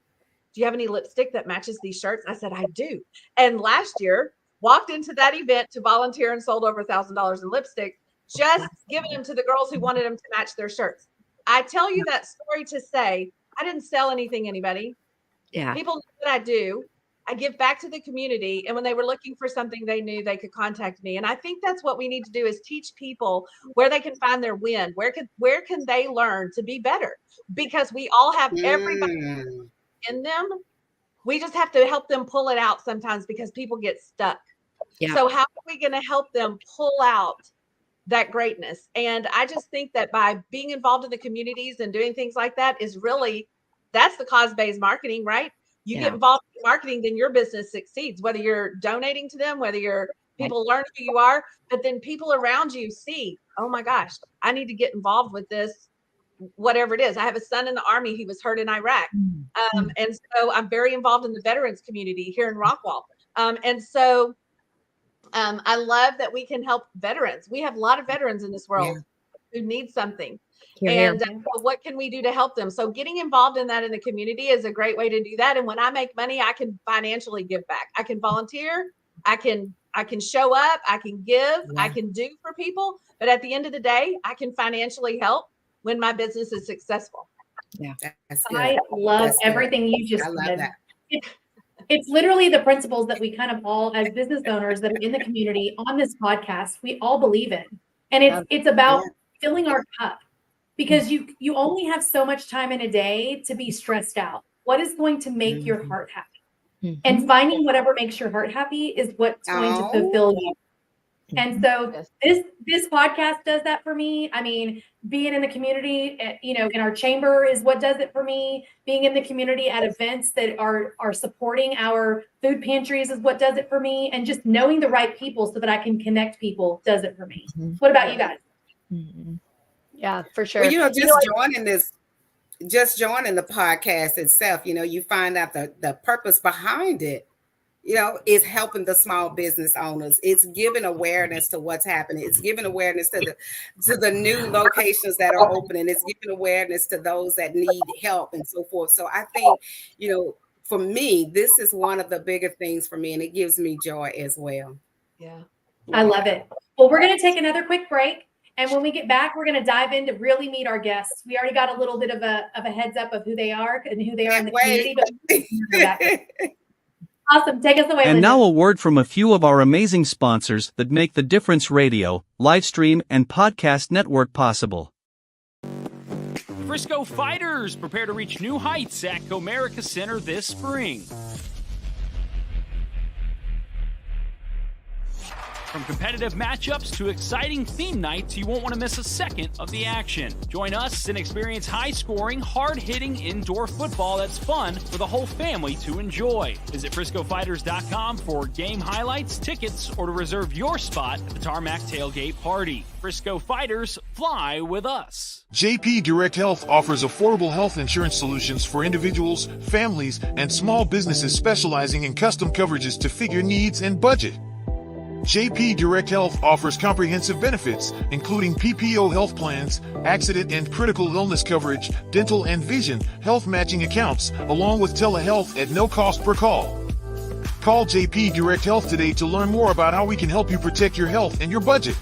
do you have any lipstick that matches these shirts? I said, I do. And last year walked into that event to volunteer and sold over $1,000 in lipstick, just giving them to the girls who wanted them to match their shirts. I tell you that story to say, I didn't sell anything, anybody. Yeah. People know what I do. I give back to the community. And when they were looking for something, they knew they could contact me. And I think that's what we need to do, is teach people where they can find their win. Where can they learn to be better? Because we all have everybody in them. We just have to help them pull it out sometimes, because people get stuck. Yeah. So how are we going to help them pull out that greatness? And I just think that by being involved in the communities and doing things like that that's the cause-based marketing, right? You get involved in marketing, then your business succeeds, whether you're donating to them, whether people learn who you are, but then people around you see, oh my gosh, I need to get involved with this, whatever it is. I have a son in the Army. He was hurt in Iraq. And so I'm very involved in the veterans community here in Rockwall. And so I love that we can help veterans. We have a lot of veterans in this world who need something. And what can we do to help them? So getting involved in that in the community is a great way to do that. And when I make money, I can financially give back. I can volunteer. I can show up. I can give. I can do for people. But at the end of the day, I can financially help when my business is successful. Yeah, I love everything you just said. It's literally the principles that we kind of all, as business owners that are in the community on this podcast, we all believe in. And it's about filling our cup, because you only have so much time in a day to be stressed out. What is going to make your heart happy? And finding whatever makes your heart happy is what's going to fulfill you. And so this podcast does that for me. I mean, being in the community, you know, in our chamber is what does it for me. Being in the community at events that are supporting our food pantries is what does it for me. And just knowing the right people so that I can connect people does it for me. What about you guys? Yeah, for sure. Well, you know, just joining the podcast itself, you know, you find out the purpose behind it. is helping the small business owners. It's giving awareness to what's happening. It's giving awareness to the new locations that are opening. It's giving awareness to those that need help and so forth. So I think, for me, this is one of the bigger things for me, and it gives me joy as well. Yeah. I love it. Well, we're going to take another quick break. And when we get back, we're going to dive in to really meet our guests. We already got a little bit of a heads up of who they are and who they are in the community. But awesome. Take us away. And Linda. now a word from a few of our amazing sponsors that make the Difference Radio, live stream, and podcast network possible. Frisco Fighters prepare to reach new heights at Comerica Center this spring. From competitive matchups to exciting theme nights, you won't want to miss a second of the action. Join us and experience high-scoring, hard-hitting indoor football that's fun for the whole family to enjoy. Visit FriscoFighters.com for game highlights, tickets, or to reserve your spot at the Tarmac Tailgate Party. Frisco Fighters, fly with us. JP Direct Health offers affordable health insurance solutions for individuals, families, and small businesses specializing in custom coverages to fit your needs and budget. JP Direct Health offers comprehensive benefits, including PPO health plans, accident and critical illness coverage, dental and vision, health matching accounts, along with telehealth at no cost per call. Call JP Direct Health today to learn more about how we can help you protect your health and your budget.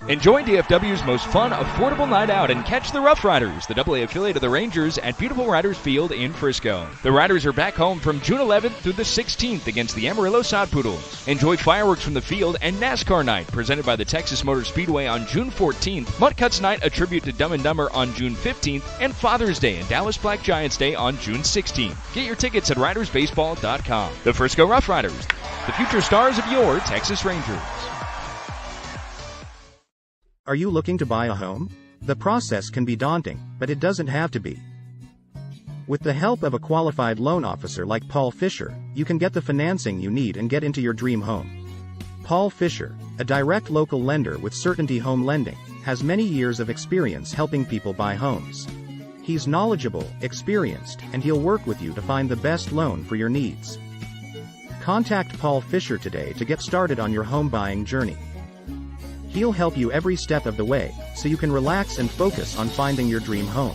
Enjoy DFW's most fun, affordable night out and catch the Rough Riders, the AA affiliate of the Rangers, at beautiful Riders Field in Frisco. The Riders are back home from June 11th through the 16th against the Amarillo Sod Poodles. Enjoy fireworks from the field and NASCAR night presented by the Texas Motor Speedway on June 14th, Mutt Cuts night, a tribute to Dumb and Dumber, on June 15th, and Father's Day and Dallas Black Giants Day on June 16th. Get your tickets at ridersbaseball.com. The Frisco Rough Riders, the future stars of your Texas Rangers. Are you looking to buy a home? The process can be daunting, but it doesn't have to be. With the help of a qualified loan officer like Paul Fisher, you can get the financing you need and get into your dream home. Paul Fisher, a direct local lender with Certainty Home Lending, has many years of experience helping people buy homes. He's knowledgeable, experienced, and he'll work with you to find the best loan for your needs. Contact Paul Fisher today to get started on your home buying journey. He'll help you every step of the way, so you can relax and focus on finding your dream home.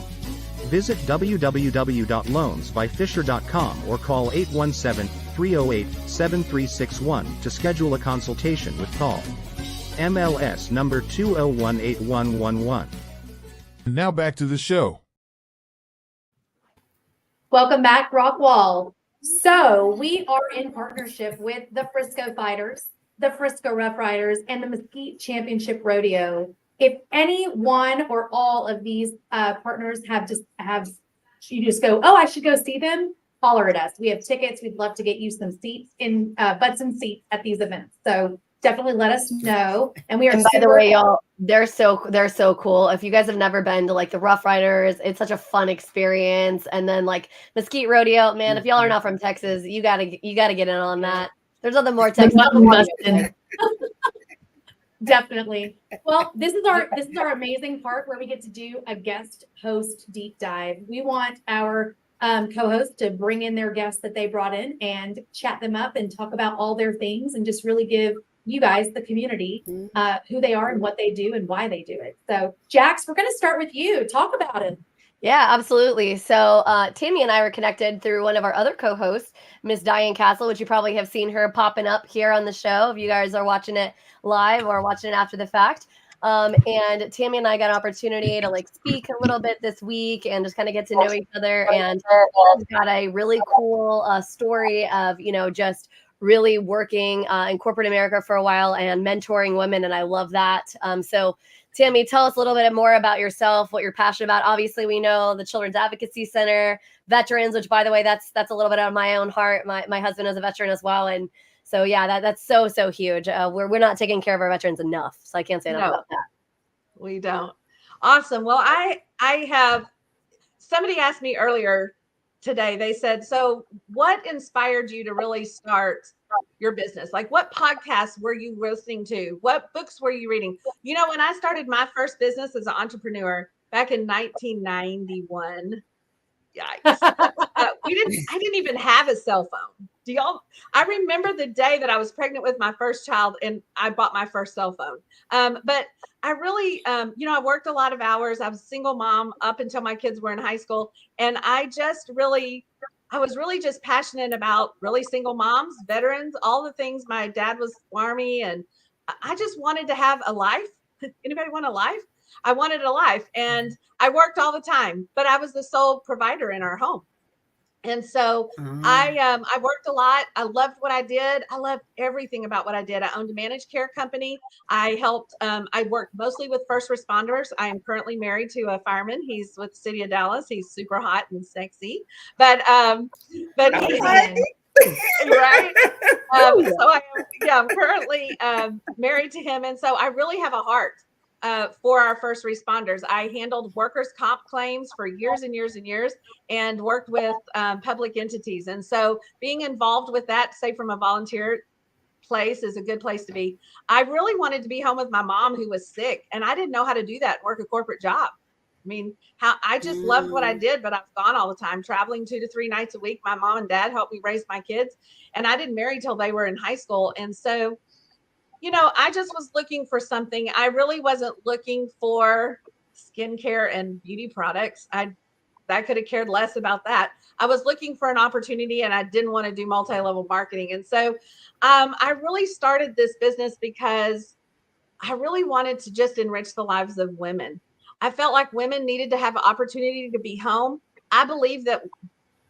Visit www.loansbyfisher.com or call 817-308-7361 to schedule a consultation with Paul. MLS number 2018111. Now back to the show. Welcome back, Rockwall. So we are in partnership with the Frisco Fighters, the Frisco Rough Riders, and the Mesquite Championship Rodeo. If any one or all of these partners you just go, oh, I should go see them, holler at us. We have tickets. We'd love to get you some seats butts and seats at these events. So definitely let us know. And we are. And by the way, y'all, they're so cool. If you guys have never been to like the Rough Riders, it's such a fun experience. And then like Mesquite Rodeo, man, if y'all are not from Texas, you gotta get in on that. There's nothing more Texas. Definitely. Well, this is our amazing part where we get to do a guest host deep dive. We want our co-host to bring in their guests that they brought in and chat them up and talk about all their things and just really give you guys, the community, who they are and what they do and why they do it. So, Jax, we're going to start with you. Talk about it. Yeah, absolutely. So Tammy and I were connected through one of our other co-hosts, Miss Diane Castle, which you probably have seen her popping up here on the show if you guys are watching it live or watching it after the fact. And Tammy and I got an opportunity to like speak a little bit this week and just kind of get to know each other. And we've got a really cool story of, just really working in corporate America for a while and mentoring women. And I love that. So Tammy, tell us a little bit more about yourself, what you're passionate about. Obviously, we know the Children's Advocacy Center, veterans, which, by the way, that's a little bit on my own heart. My husband is a veteran as well. And so, yeah, that's so huge. We're not taking care of our veterans enough. So I can't say enough about that. We don't. Awesome. Well, I have somebody asked me earlier today, they said, so what inspired you to really start your business? Like, what podcasts were you listening to? What books were you reading? When I started my first business as an entrepreneur back in 1991, yikes. I didn't even have a cell phone. I remember the day that I was pregnant with my first child and I bought my first cell phone. But I really, I worked a lot of hours. I was a single mom up until my kids were in high school. And I was really just passionate about really single moms, veterans, all the things. My dad was Army, and I just wanted to have a life. Anybody want a life? I wanted a life, and I worked all the time, but I was the sole provider in our home. And so I worked a lot. I loved what I did. I loved everything about what I did. I owned a managed care company. I worked mostly with first responders. I am currently married to a fireman. He's with the city of Dallas. He's super hot and sexy, but he's right. I'm currently married to him. And so I really have a heart for our first responders. I handled workers' comp claims for years and years and years and worked with public entities. And so being involved with that, say from a volunteer place, is a good place to be. I really wanted to be home with my mom who was sick, and I didn't know how to do that, work a corporate job. I mean, I just loved what I did, but I was gone all the time, traveling 2 to 3 nights a week. My mom and dad helped me raise my kids, and I didn't marry till they were in high school. And so, I just was looking for something. I really wasn't looking for skincare and beauty products. I could have cared less about that. I was looking for an opportunity, and I didn't want to do multi-level marketing. And so I really started this business because I really wanted to just enrich the lives of women. I felt like women needed to have an opportunity to be home. I believe that,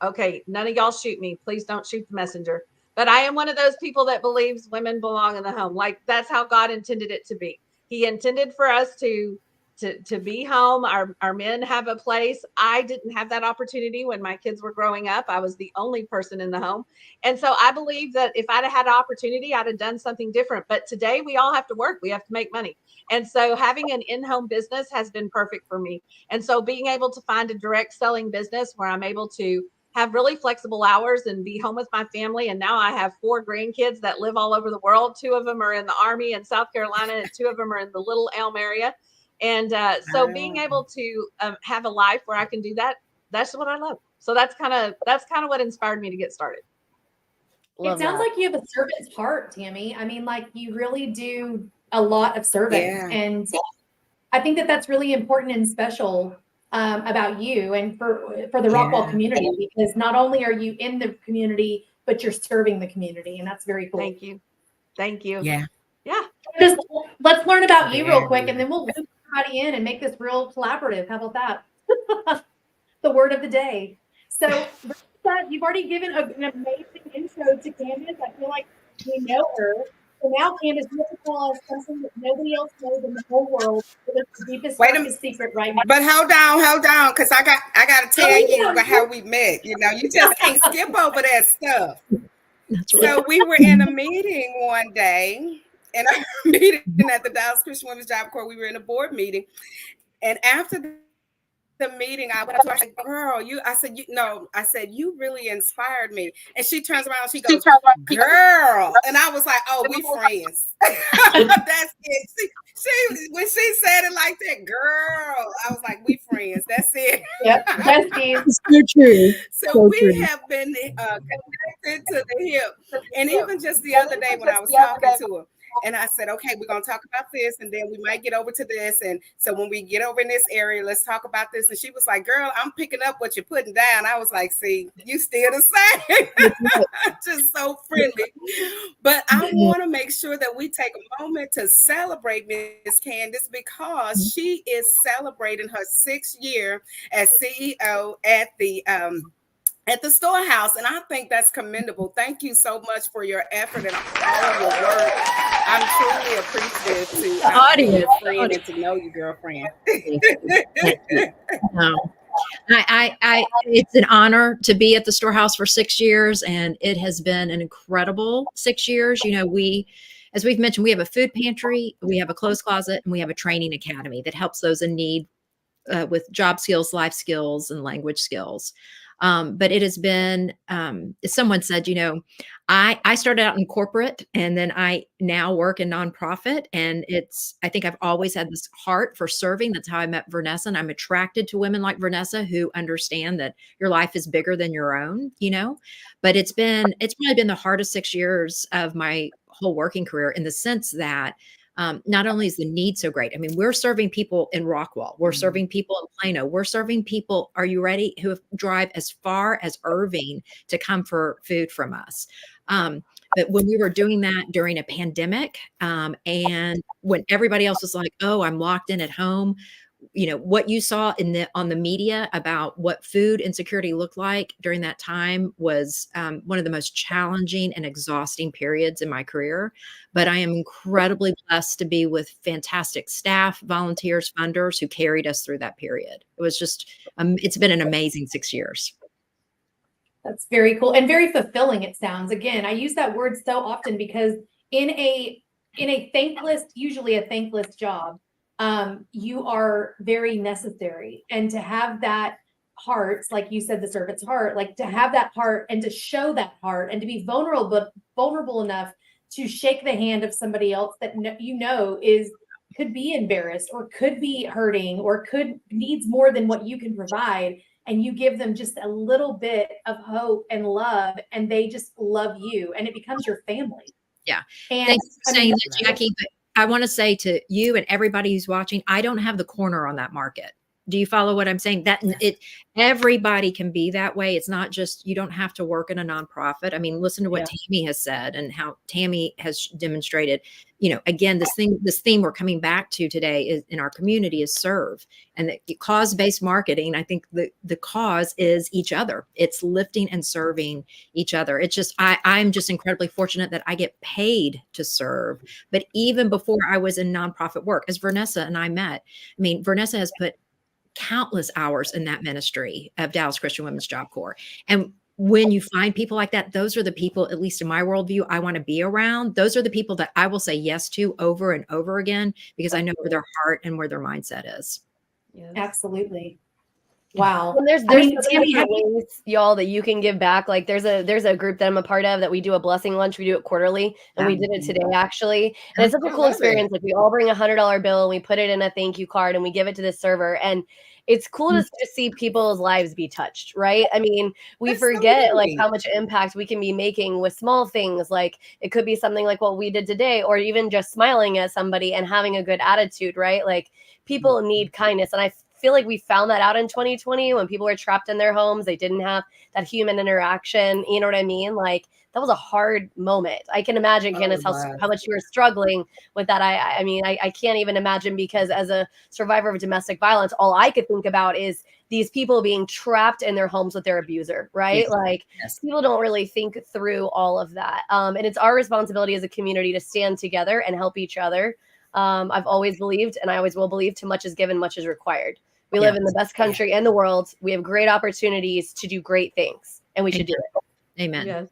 okay, none of y'all shoot me. Please don't shoot the messenger. But I am one of those people that believes women belong in the home. Like, that's how God intended it to be. He intended for us to be home. Our men have a place. I didn't have that opportunity when my kids were growing up. I was the only person in the home. And so I believe that if I'd have had an opportunity, I'd have done something different. But today we all have to work. We have to make money. And so having an in-home business has been perfect for me. And so being able to find a direct selling business where I'm able to have really flexible hours and be home with my family. And now I have 4 grandkids that live all over the world. 2 of them are in the Army in South Carolina, and 2 of them are in the Little Elm area. And so being able to have a life where I can do that, that's what I love. So that's kind of what inspired me to get started. It sounds like you have a servant's heart, Tammy. I mean, like, you really do a lot of serving. Yeah. And I think that that's really important and special about you and for the Rockwall community, because not only are you in the community, but you're serving the community. And that's very cool. Thank you. Thank you. Yeah. Yeah. Just let's learn about you real quick, and then we'll move everybody in and make this real collaborative. How about that? The word of the day. So you've already given an amazing intro to Candace. I feel like we know her. So now, Candace, you have to tell us something that nobody else knows in the whole world. It's the deepest, darkest secret right now. But hold on, because I got to tell you about how we met. You just can't skip over that stuff. So we were in a meeting one day, and a meeting at the Dallas Christian Women's Job Corps. We were in a board meeting, and after the meeting, I went up to her. I said, "Girl, you really inspired me." And she turns around and she goes, "Girl," and I was like, "Oh, we friends." That's it. She when she said it like that, "Girl," I was like, "We friends." That's it. Yep, that's so true. So we have been connected to the hip, and even just the other day when I was talking to her. And I said, okay, we're going to talk about this, and then we might get over to this. And so when we get over in this area, let's talk about this. And she was like, girl, I'm picking up what you're putting down. I was like, see, you still the same. Just so friendly. But I want to make sure that we take a moment to celebrate Miss Candace, because she is celebrating her 6th year as CEO at the Storehouse, and I think that's commendable. Thank you so much for your effort and all of your work. I'm truly appreciative to be a friend and to know you, girlfriend. It's an honor to be at the Storehouse for 6 years, and it has been an incredible 6 years. As we've mentioned, we have a food pantry, we have a clothes closet, and we have a training academy that helps those in need with job skills, life skills, and language skills. But it has been, as someone said, I started out in corporate, and then I now work in nonprofit. And I think I've always had this heart for serving. That's how I met Vernessa. And I'm attracted to women like Vernessa who understand that your life is bigger than your own, but it's probably been the hardest 6 years of my whole working career, in the sense that not only is the need so great. I mean, we're serving people in Rockwall. We're serving people in Plano. We're serving people, are you ready, who drive as far as Irving to come for food from us. But when we were doing that during a pandemic, and when everybody else was like, oh, I'm locked in at home, what you saw on the media about what food insecurity looked like during that time was one of the most challenging and exhausting periods in my career. But I am incredibly blessed to be with fantastic staff, volunteers, funders who carried us through that period. It was just, it's been an amazing 6 years. That's very cool and very fulfilling, it sounds. Again, I use that word so often because in a usually a thankless job, you are very necessary. And to have that heart, like you said, the servant's heart, like to have that heart and to show that heart and to be vulnerable enough to shake the hand of somebody else that could be embarrassed or could be hurting or needs more than what you can provide. And you give them just a little bit of hope and love, and they just love you, and it becomes your family. Yeah. And thanks for saying that, Jacki. But I want to say to you and everybody who's watching, I don't have the corner on that market. Do you follow what I'm saying? Everybody can be that way. It's not just, you don't have to work in a nonprofit. I mean, listen to what Tammy has said and how Tammy has demonstrated, again, this theme we're coming back to today is in our community is serve, and the cause-based marketing. I think the cause is each other. It's lifting and serving each other. It's just, I'm just incredibly fortunate that I get paid to serve. But even before I was in nonprofit work, as Vernessa and I met, I mean, Vernessa has put countless hours in that ministry of Dallas Christian Women's Job Corps. And when you find people like that, those are the people, at least in my worldview, I want to be around. Those are the people that I will say yes to over and over again, because I know where their heart and where their mindset is. Yes. Absolutely. Wow. And there's ways, y'all, that you can give back. Like there's a group that I'm a part of that we do a blessing lunch. We do it quarterly, and we did it today actually. And it's such a cool experience. Like we all bring $100 bill and we put it in a thank you card and we give it to the server. And it's cool to see people's lives be touched, right? I mean, we forget like how much impact we can be making with small things. Like it could be something like what we did today, or even just smiling at somebody and having a good attitude, right? Like people need kindness. And I feel like we found that out in 2020 when people were trapped in their homes. They didn't have that human interaction. You know what I mean? Like that was a hard moment. I can imagine, Candace, how much you were struggling with that. I mean, I can't even imagine, because as a survivor of domestic violence, all I could think about is these people being trapped in their homes with their abuser, right? Yes. Like people don't really think through all of that. And it's our responsibility as a community to stand together and help each other. I've always believed, and I always will believe, too much is given, much is required. We live in the best country in the world. We have great opportunities to do great things, and we should do it. Amen. Yes.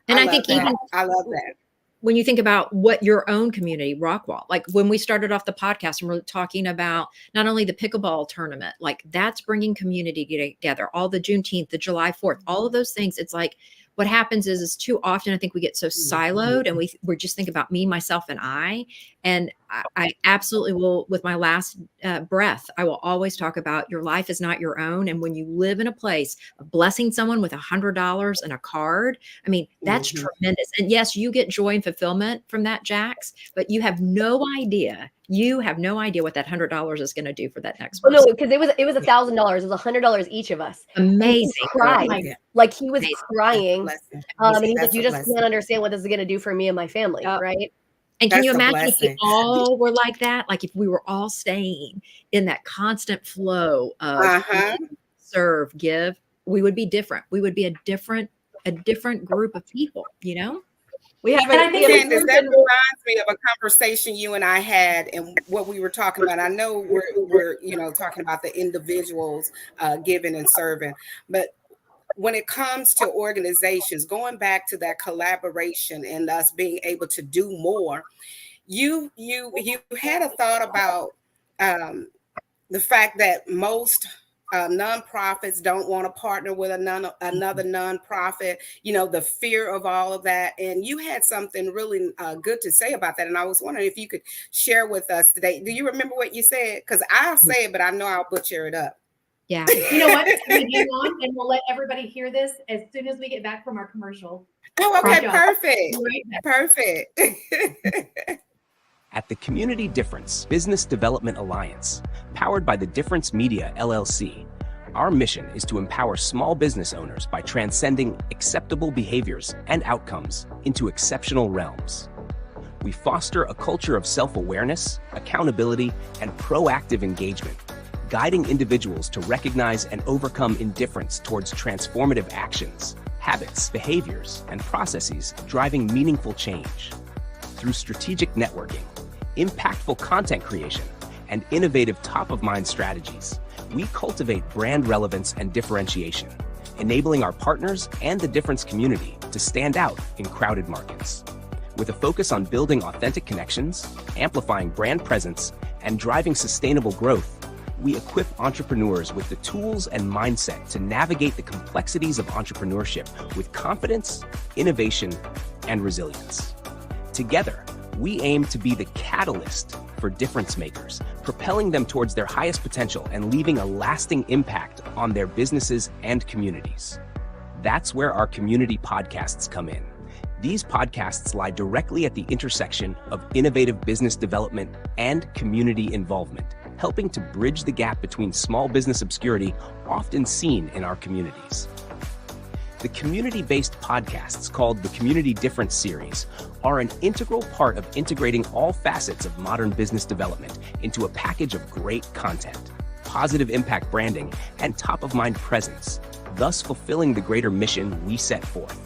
And I think even I love that. When you think about what your own community, Rockwall, like when we started off the podcast and we're talking about not only the pickleball tournament, like that's bringing community together, all the Juneteenth, the July 4th, all of those things. It's like what happens is too often I think we get so siloed and we just think about me, myself, and I. And I absolutely will, with my last breath, I will always talk about your life is not your own. And when you live in a place of blessing someone with $100 and a card, I mean, that's tremendous. And yes, you get joy and fulfillment from that, Jax, but you have no idea. You have no idea what that $100 is going to do for that next person. Well, no, because it was $1,000. It was $100 each of us. Amazing. He cried. Like he was crying. And he's like, you just can't understand what this is going to do for me and my family, right? And can you imagine if we all were like that? Like if we were all staying in that constant flow of serve, give, we would be different. We would be a different group of people, you know? We have Candace, that reminds me of a conversation you and I had and what we were talking about. I know we're talking about the individuals giving and serving, but when it comes to organizations, going back to that collaboration and us being able to do more, you had a thought about the fact that most nonprofits don't want to partner with another nonprofit, the fear of all of that. And you had something really good to say about that. And I was wondering if you could share with us today. Do you remember what you said? Because I'll say it, but I know I'll butcher it up. Yeah. You know what? Hang on, and we'll let everybody hear this as soon as we get back from our commercial. Oh, okay, perfect. Perfect. At the Community Difference Business Development Alliance, powered by the Difference Media LLC, our mission is to empower small business owners by transcending acceptable behaviors and outcomes into exceptional realms. We foster a culture of self-awareness, accountability, and proactive engagement, guiding individuals to recognize and overcome indifference towards transformative actions, habits, behaviors, and processes driving meaningful change. Through strategic networking, impactful content creation, and innovative top-of-mind strategies, we cultivate brand relevance and differentiation, enabling our partners and the Difference community to stand out in crowded markets. With a focus on building authentic connections, amplifying brand presence, and driving sustainable growth, we equip entrepreneurs with the tools and mindset to navigate the complexities of entrepreneurship with confidence, innovation, and resilience. Together, we aim to be the catalyst for difference makers, propelling them towards their highest potential and leaving a lasting impact on their businesses and communities. That's where our community podcasts come in. These podcasts lie directly at the intersection of innovative business development and community involvement, helping to bridge the gap between small business obscurity often seen in our communities. The community-based podcasts called the Community Difference series are an integral part of integrating all facets of modern business development into a package of great content, positive impact branding, and top-of-mind presence, thus fulfilling the greater mission we set forth.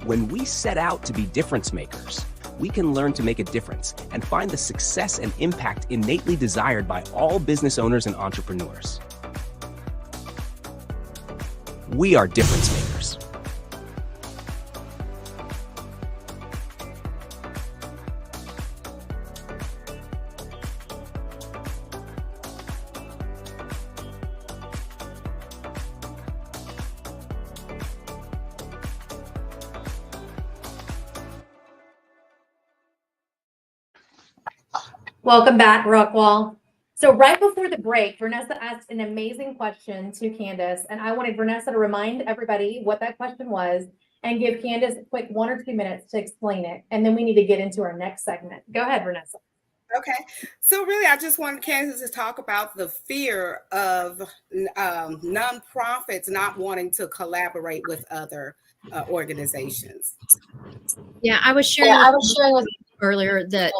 When we set out to be difference makers, we can learn to make a difference and find the success and impact innately desired by all business owners and entrepreneurs. We are difference makers. Welcome back, Rockwall. So right before the break, Vernessa asked an amazing question to Candace, and I wanted Vernessa to remind everybody what that question was and give Candace a quick 1 or 2 minutes to explain it. And then we need to get into our next segment. Go ahead, Vernessa. Okay. So really, I just wanted Candace to talk about the fear of nonprofits not wanting to collaborate with other organizations. Yeah, I was sharing with earlier that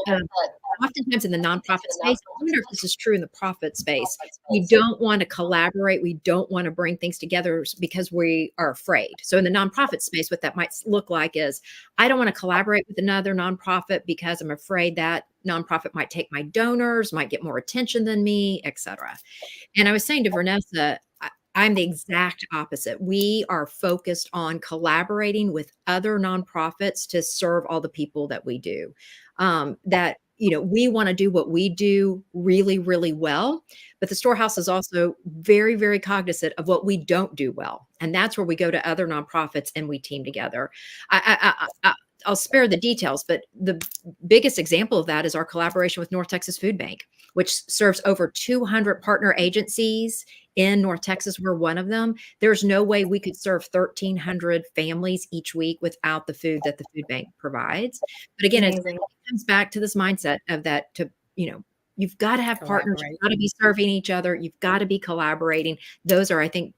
oftentimes in the nonprofit space, I wonder if this is true in the profit space, we don't want to collaborate. We don't want to bring things together because we are afraid. So in the nonprofit space, what that might look like is, I don't want to collaborate with another nonprofit because I'm afraid that nonprofit might take my donors, might get more attention than me, et cetera. And I was saying to Vernessa, I'm the exact opposite. We are focused on collaborating with other nonprofits to serve all the people that we do. We want to do what we do really, really well. But the Storehouse is also very, very cognizant of what we don't do well. And that's where we go to other nonprofits and we team together. I'll spare the details, but the biggest example of that is our collaboration with North Texas Food Bank, which serves over 200 partner agencies in North Texas. We're one of them. There's no way we could serve 1,300 families each week without the food that the food bank provides. But again, it comes back to this mindset of that you've got to have partners, you've got to be serving each other, you've got to be collaborating. Those are, I think,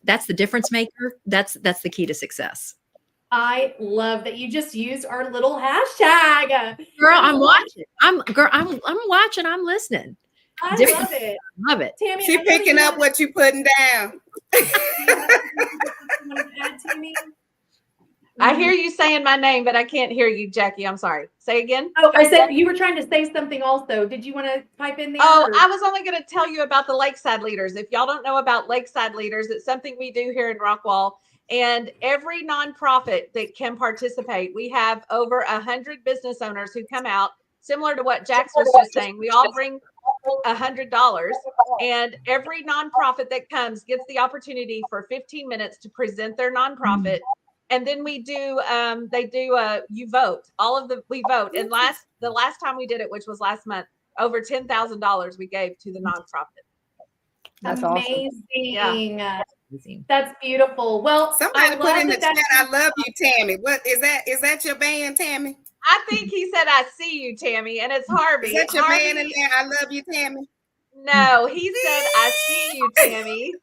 that's the difference maker. That's the key to success. I love that you just used our little hashtag. Girl, I'm watching. I'm watching. I'm listening. I love it. Love it. Tammy, she's picking up what you're putting down. I hear you saying my name, but I can't hear you, Jackie. I'm sorry. Say again. Oh, I said you were trying to say something also. Did you want to pipe in there? Oh, I was only going to tell you about the Lakeside Leaders. If y'all don't know about Lakeside Leaders, it's something we do here in Rockwall. And every nonprofit that can participate, we have over 100 business owners who come out, similar to what Jax was just saying. We all bring $100, and every nonprofit that comes gets the opportunity for 15 minutes to present their nonprofit. And then we do, you vote. We vote. And the last time we did it, which was last month, over $10,000 we gave to the nonprofit. That's amazing. Awesome. Yeah. That's beautiful. Well, somebody put in the chat, I love you, Tammy. What is that? Is that your band, Tammy? I think he said, I see you, Tammy, and it's Harvey. Is that your Harvey, man in there? I love you, Tammy. No, he said, I see you, Tammy.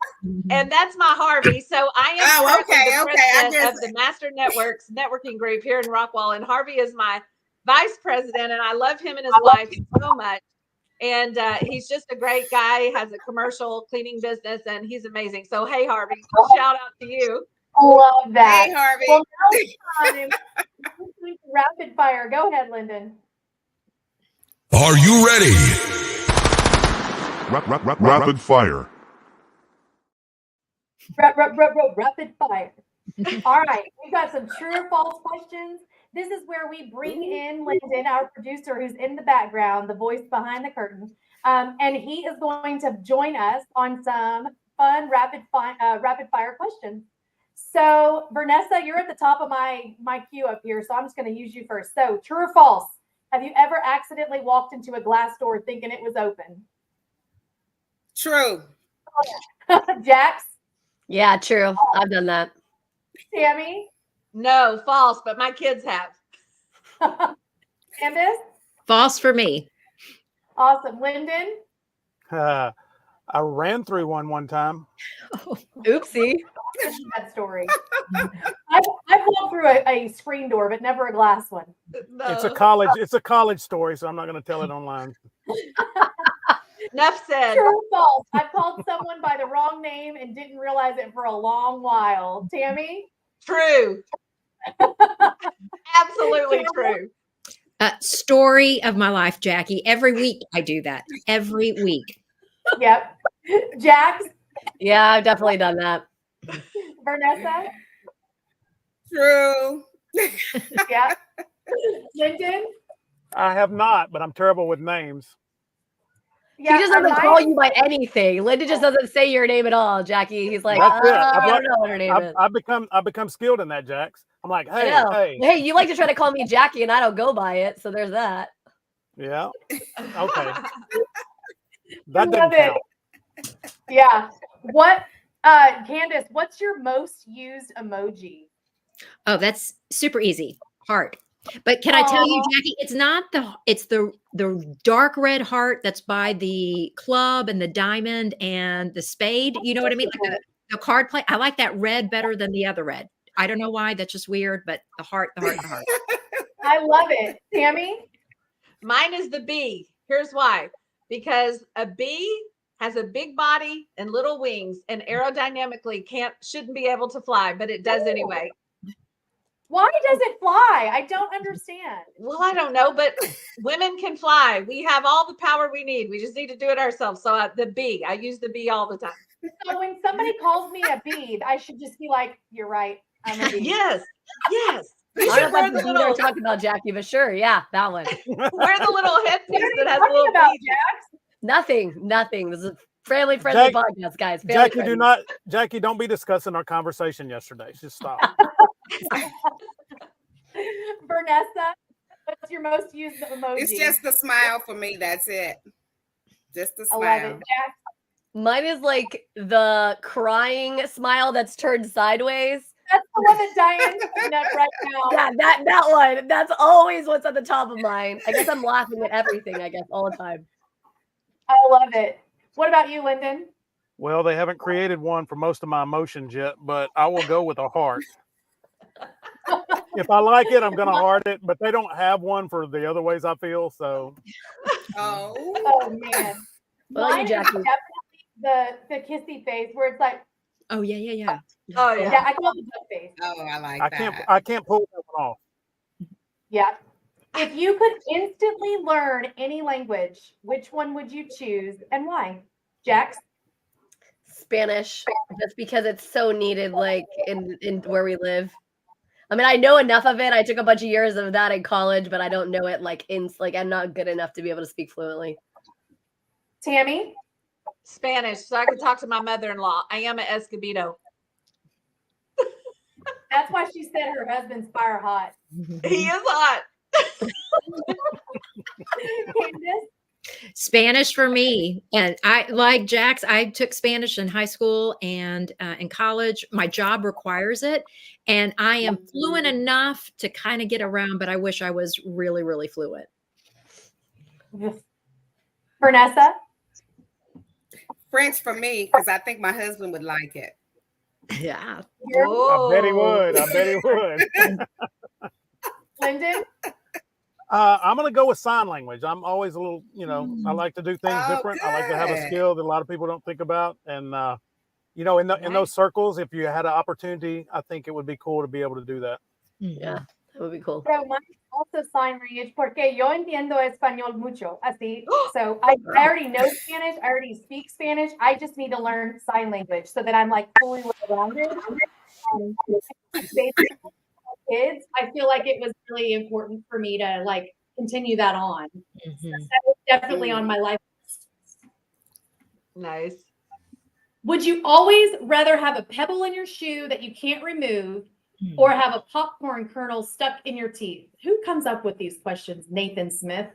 And that's my Harvey. So I am the president of the Master Networks networking group here in Rockwall. And Harvey is my vice president. And I love him and his wife so much. And he's just a great guy, has a commercial cleaning business, and he's amazing. So, hey, Harvey, shout out to you. Love that. Hey, Harvey. Well, now it's time. Rapid fire. Go ahead, Lyndon. Are you ready? Rapid fire. Rapid fire. All right. We've got some true or false questions. This is where we bring in Lyndon, our producer, who's in the background, the voice behind the curtain. And he is going to join us on some fun rapid fire questions. So, Vernessa, you're at the top of my queue up here, so I'm just going to use you first. So, true or false? Have you ever accidentally walked into a glass door thinking it was open? True. Jax? Yeah, true. I've done that. Tammy? No, false, but my kids have. Candace? False for me. Awesome. Lyndon? I ran through one time. Oopsie. That story. I've walked through a screen door, but never a glass one. No. It's a college story, so I'm not going to tell it online. Enough said. True or false? I've called someone by the wrong name and didn't realize it for a long while. Tammy? True. Absolutely true. Story of my life, Jacki. Every week I do that. Every week. Yep. Jax? Yeah, I've definitely done that. Vernessa? True. Yeah. Lyndon? I have not, but I'm terrible with names. Yeah, he just doesn't call you by anything. Lyndon just doesn't say your name at all, Jacki. He's like, That's it. I don't know what her name is. I've become skilled in that, Jax. I'm like, hey. You like to try to call me Jacki, and I don't go by it. So there's that. Yeah. Okay. That Love doesn't count. Yeah. What, Candace, what's your most used emoji? Oh, that's super easy. Heart. But can I tell you, Jacki, it's the dark red heart that's by the club and the diamond and the spade. You know what I mean? Like the card play. I like that red better than the other red. I don't know why. That's just weird, but the heart. I love it. Tammy? Mine is the bee. Here's why. Because a bee has a big body and little wings, and aerodynamically shouldn't be able to fly, but it does anyway. Why does it fly? I don't understand. Well, I don't know, but women can fly. We have all the power we need. We just need to do it ourselves. So the bee, I use the bee all the time. So when somebody calls me a bee, I should just be like, "You're right, I'm a bee." Yes. I don't know if that's what we're talking about, Jacki, but sure, yeah, that one. Wear the little headpiece that has little bees. Nothing. This is a family-friendly podcast, guys. Jacki, don't be discussing our conversation yesterday. Just stop. Vernessa, what's your most used emoji? It's just a smile for me. That's it. Just a smile. I love it. Jack? Mine is like the crying smile that's turned sideways. That's the one that Diane's looking at right now. Yeah, that one. That's always what's at the top of mine. I guess I'm laughing at everything, all the time. I love it. What about you, Lyndon? Well, they haven't created one for most of my emotions yet, but I will go with a heart. If I like it, I'm going to heart it, but they don't have one for the other ways I feel, so. Oh man. Well, you, Jacki. Definitely the kissy face where it's like. Oh, yeah. Oh, yeah. I call it the duck face. Oh, I like that. I can't pull that one off. Yeah. If you could instantly learn any language, which one would you choose and why? Jax? Spanish, just because it's so needed, like in where we live. I mean, I know enough of it. I took a bunch of years of that in college, but I don't know it like I'm not good enough to be able to speak fluently. Tammy? Spanish, so I can talk to my mother-in-law. I am an Escobedo. That's why she said her husband's fire hot. He is hot. Candace? Spanish for me. And I like Jax. I took Spanish in high school and in college. My job requires it. And I am fluent enough to kind of get around, but I wish I was really, really fluent. Vernessa? French for me, because I think my husband would like it. Yeah. I bet he would. I bet he would. Lyndon? I'm going to go with sign language. I'm always a little, I like to do things different. I like to have a skill that a lot of people don't think about. And, in those circles, if you had an opportunity, I think it would be cool to be able to do that. Yeah, that would be cool. So mine is also sign language porque yo entiendo español mucho. Así. So I already know Spanish. I already speak Spanish. I just need to learn sign language so that I'm like fully well-rounded. Kids, I feel like it was really important for me to like continue that on. So that was definitely on my life list. Nice. Would you always rather have a pebble in your shoe that you can't remove or have a popcorn kernel stuck in your teeth? Who comes up with these questions? Nathan Smith.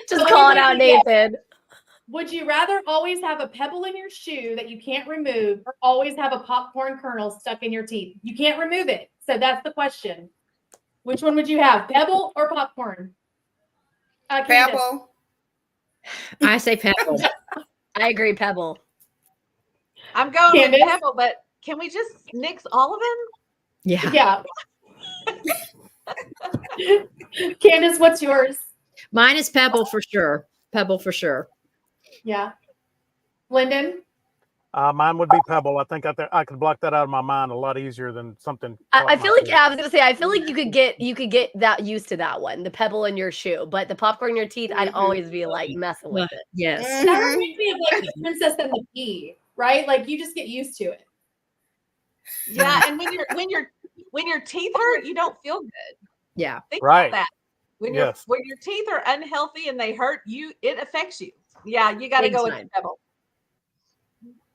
Just calling out Nathan. Would you rather always have a pebble in your shoe that you can't remove or always have a popcorn kernel stuck in your teeth? You can't remove it. So that's the question. Which one would you have, pebble or popcorn? Pebble. I say pebble. I agree, pebble. I'm going Candace? with pebble, but can we just nix all of them? Yeah. Yeah. Candace, what's yours? Mine is pebble for sure. Pebble for sure. Yeah. Lyndon? Mine would be pebble. I think I could block that out of my mind a lot easier than something. I feel like I was gonna say I feel like you could get that used to that one, the pebble in your shoe, but the popcorn in your teeth, I'd always be like messing with it. Yes. That reminds me of like the Princess and the Pea, right? Like you just get used to it. Yeah, and when your teeth hurt, you don't feel good. Yeah. Think Right. about that. When Yes. when your teeth are unhealthy and they hurt you, it affects you. Yeah, you got to Big go with time. the pebble.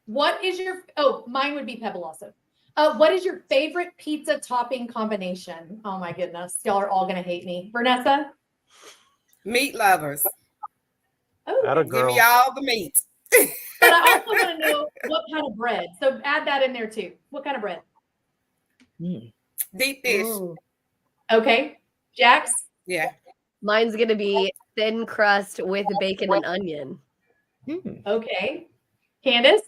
What is your mine would be pebble also. What is your favorite pizza topping combination? Oh my goodness. Y'all are all gonna hate me. Vernessa? Meat lovers. Oh, Atta Give girl. me all the meat. but I also want to know what kind of bread. So add that in there too. What kind of bread? Deep dish. Ooh. Okay. Jax? Yeah. Mine's gonna be thin crust with bacon and onion. Okay. Candace?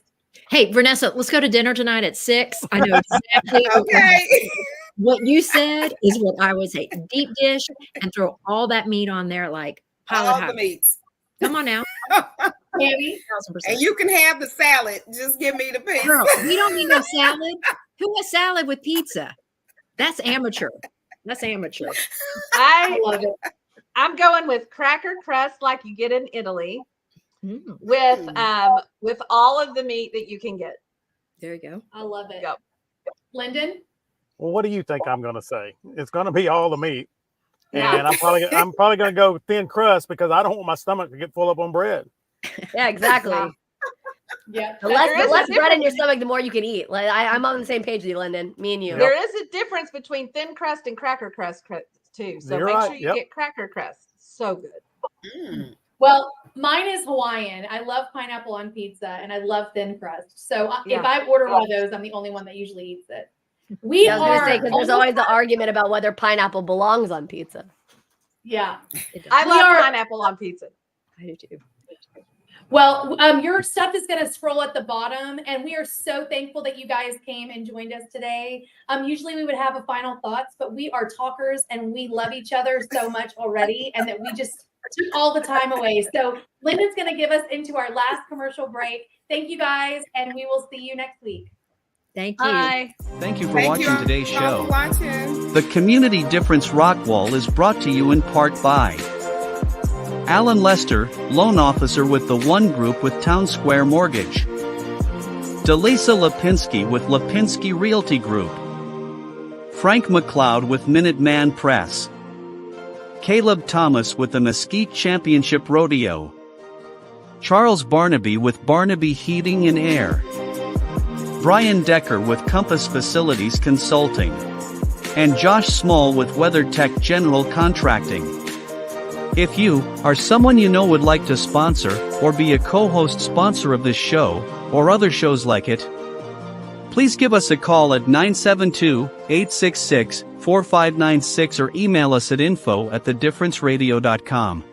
Hey, Vernessa, let's go to dinner tonight at 6. I know exactly Okay. what you said is what I would say. Deep dish and throw all that meat on there like pile it All high. the meats. Come on now. Tammy? 1000%. And you can have the salad. Just give me the piece. Girl, we don't need no salad. Who has salad with pizza? That's amateur. That's amateur. I love it. I'm going with cracker crust like you get in Italy with all of the meat that you can get. There you go. I love it. Go. Lyndon? Well, what do you think I'm going to say? It's going to be all the meat, Yeah. and I'm probably going to go thin crust because I don't want my stomach to get full up on bread. Yeah, exactly. Yeah. The less There is a bread in difference. your stomach, the more you can eat. Like I'm on the same page with you, Lyndon. Me and you. There is a difference between thin crust and cracker crust too. So You're make right. sure you Yep. get cracker crust. So good. Well, mine is Hawaiian. I love pineapple on pizza and I love thin crust. So if Yeah. I order one of those, I'm the only one that usually eats it. I was gonna say because there's almost always the argument about whether pineapple belongs on pizza. Yeah. I We love are- pineapple on pizza. I do too. Well, your stuff is going to scroll at the bottom, and we are so thankful that you guys came and joined us today. Usually we would have a final thoughts, but we are talkers and we love each other so much already, and that we just took all the time away. So Lyndon's going to give us into our last commercial break. Thank you guys, and we will see you next week. Thank you. Bye. Thank you for Thank watching you today's all show. for watching. The Community Difference Rockwall is brought to you in part by Alan Lester, loan officer with the One Group with Town Square Mortgage. Delisa Lapinsky with Lapinsky Realty Group. Frank McLeod with Minuteman Press. Caleb Thomas with the Mesquite Championship Rodeo. Charles Barnaby with Barnaby Heating and Air, Brian Decker with Compass Facilities Consulting, and Josh Small with WeatherTech General Contracting. If you, or someone you know would like to sponsor, or be a co-host sponsor of this show, or other shows like it, please give us a call at 972-866-4596 or email us at info@thedifferenceradio.com.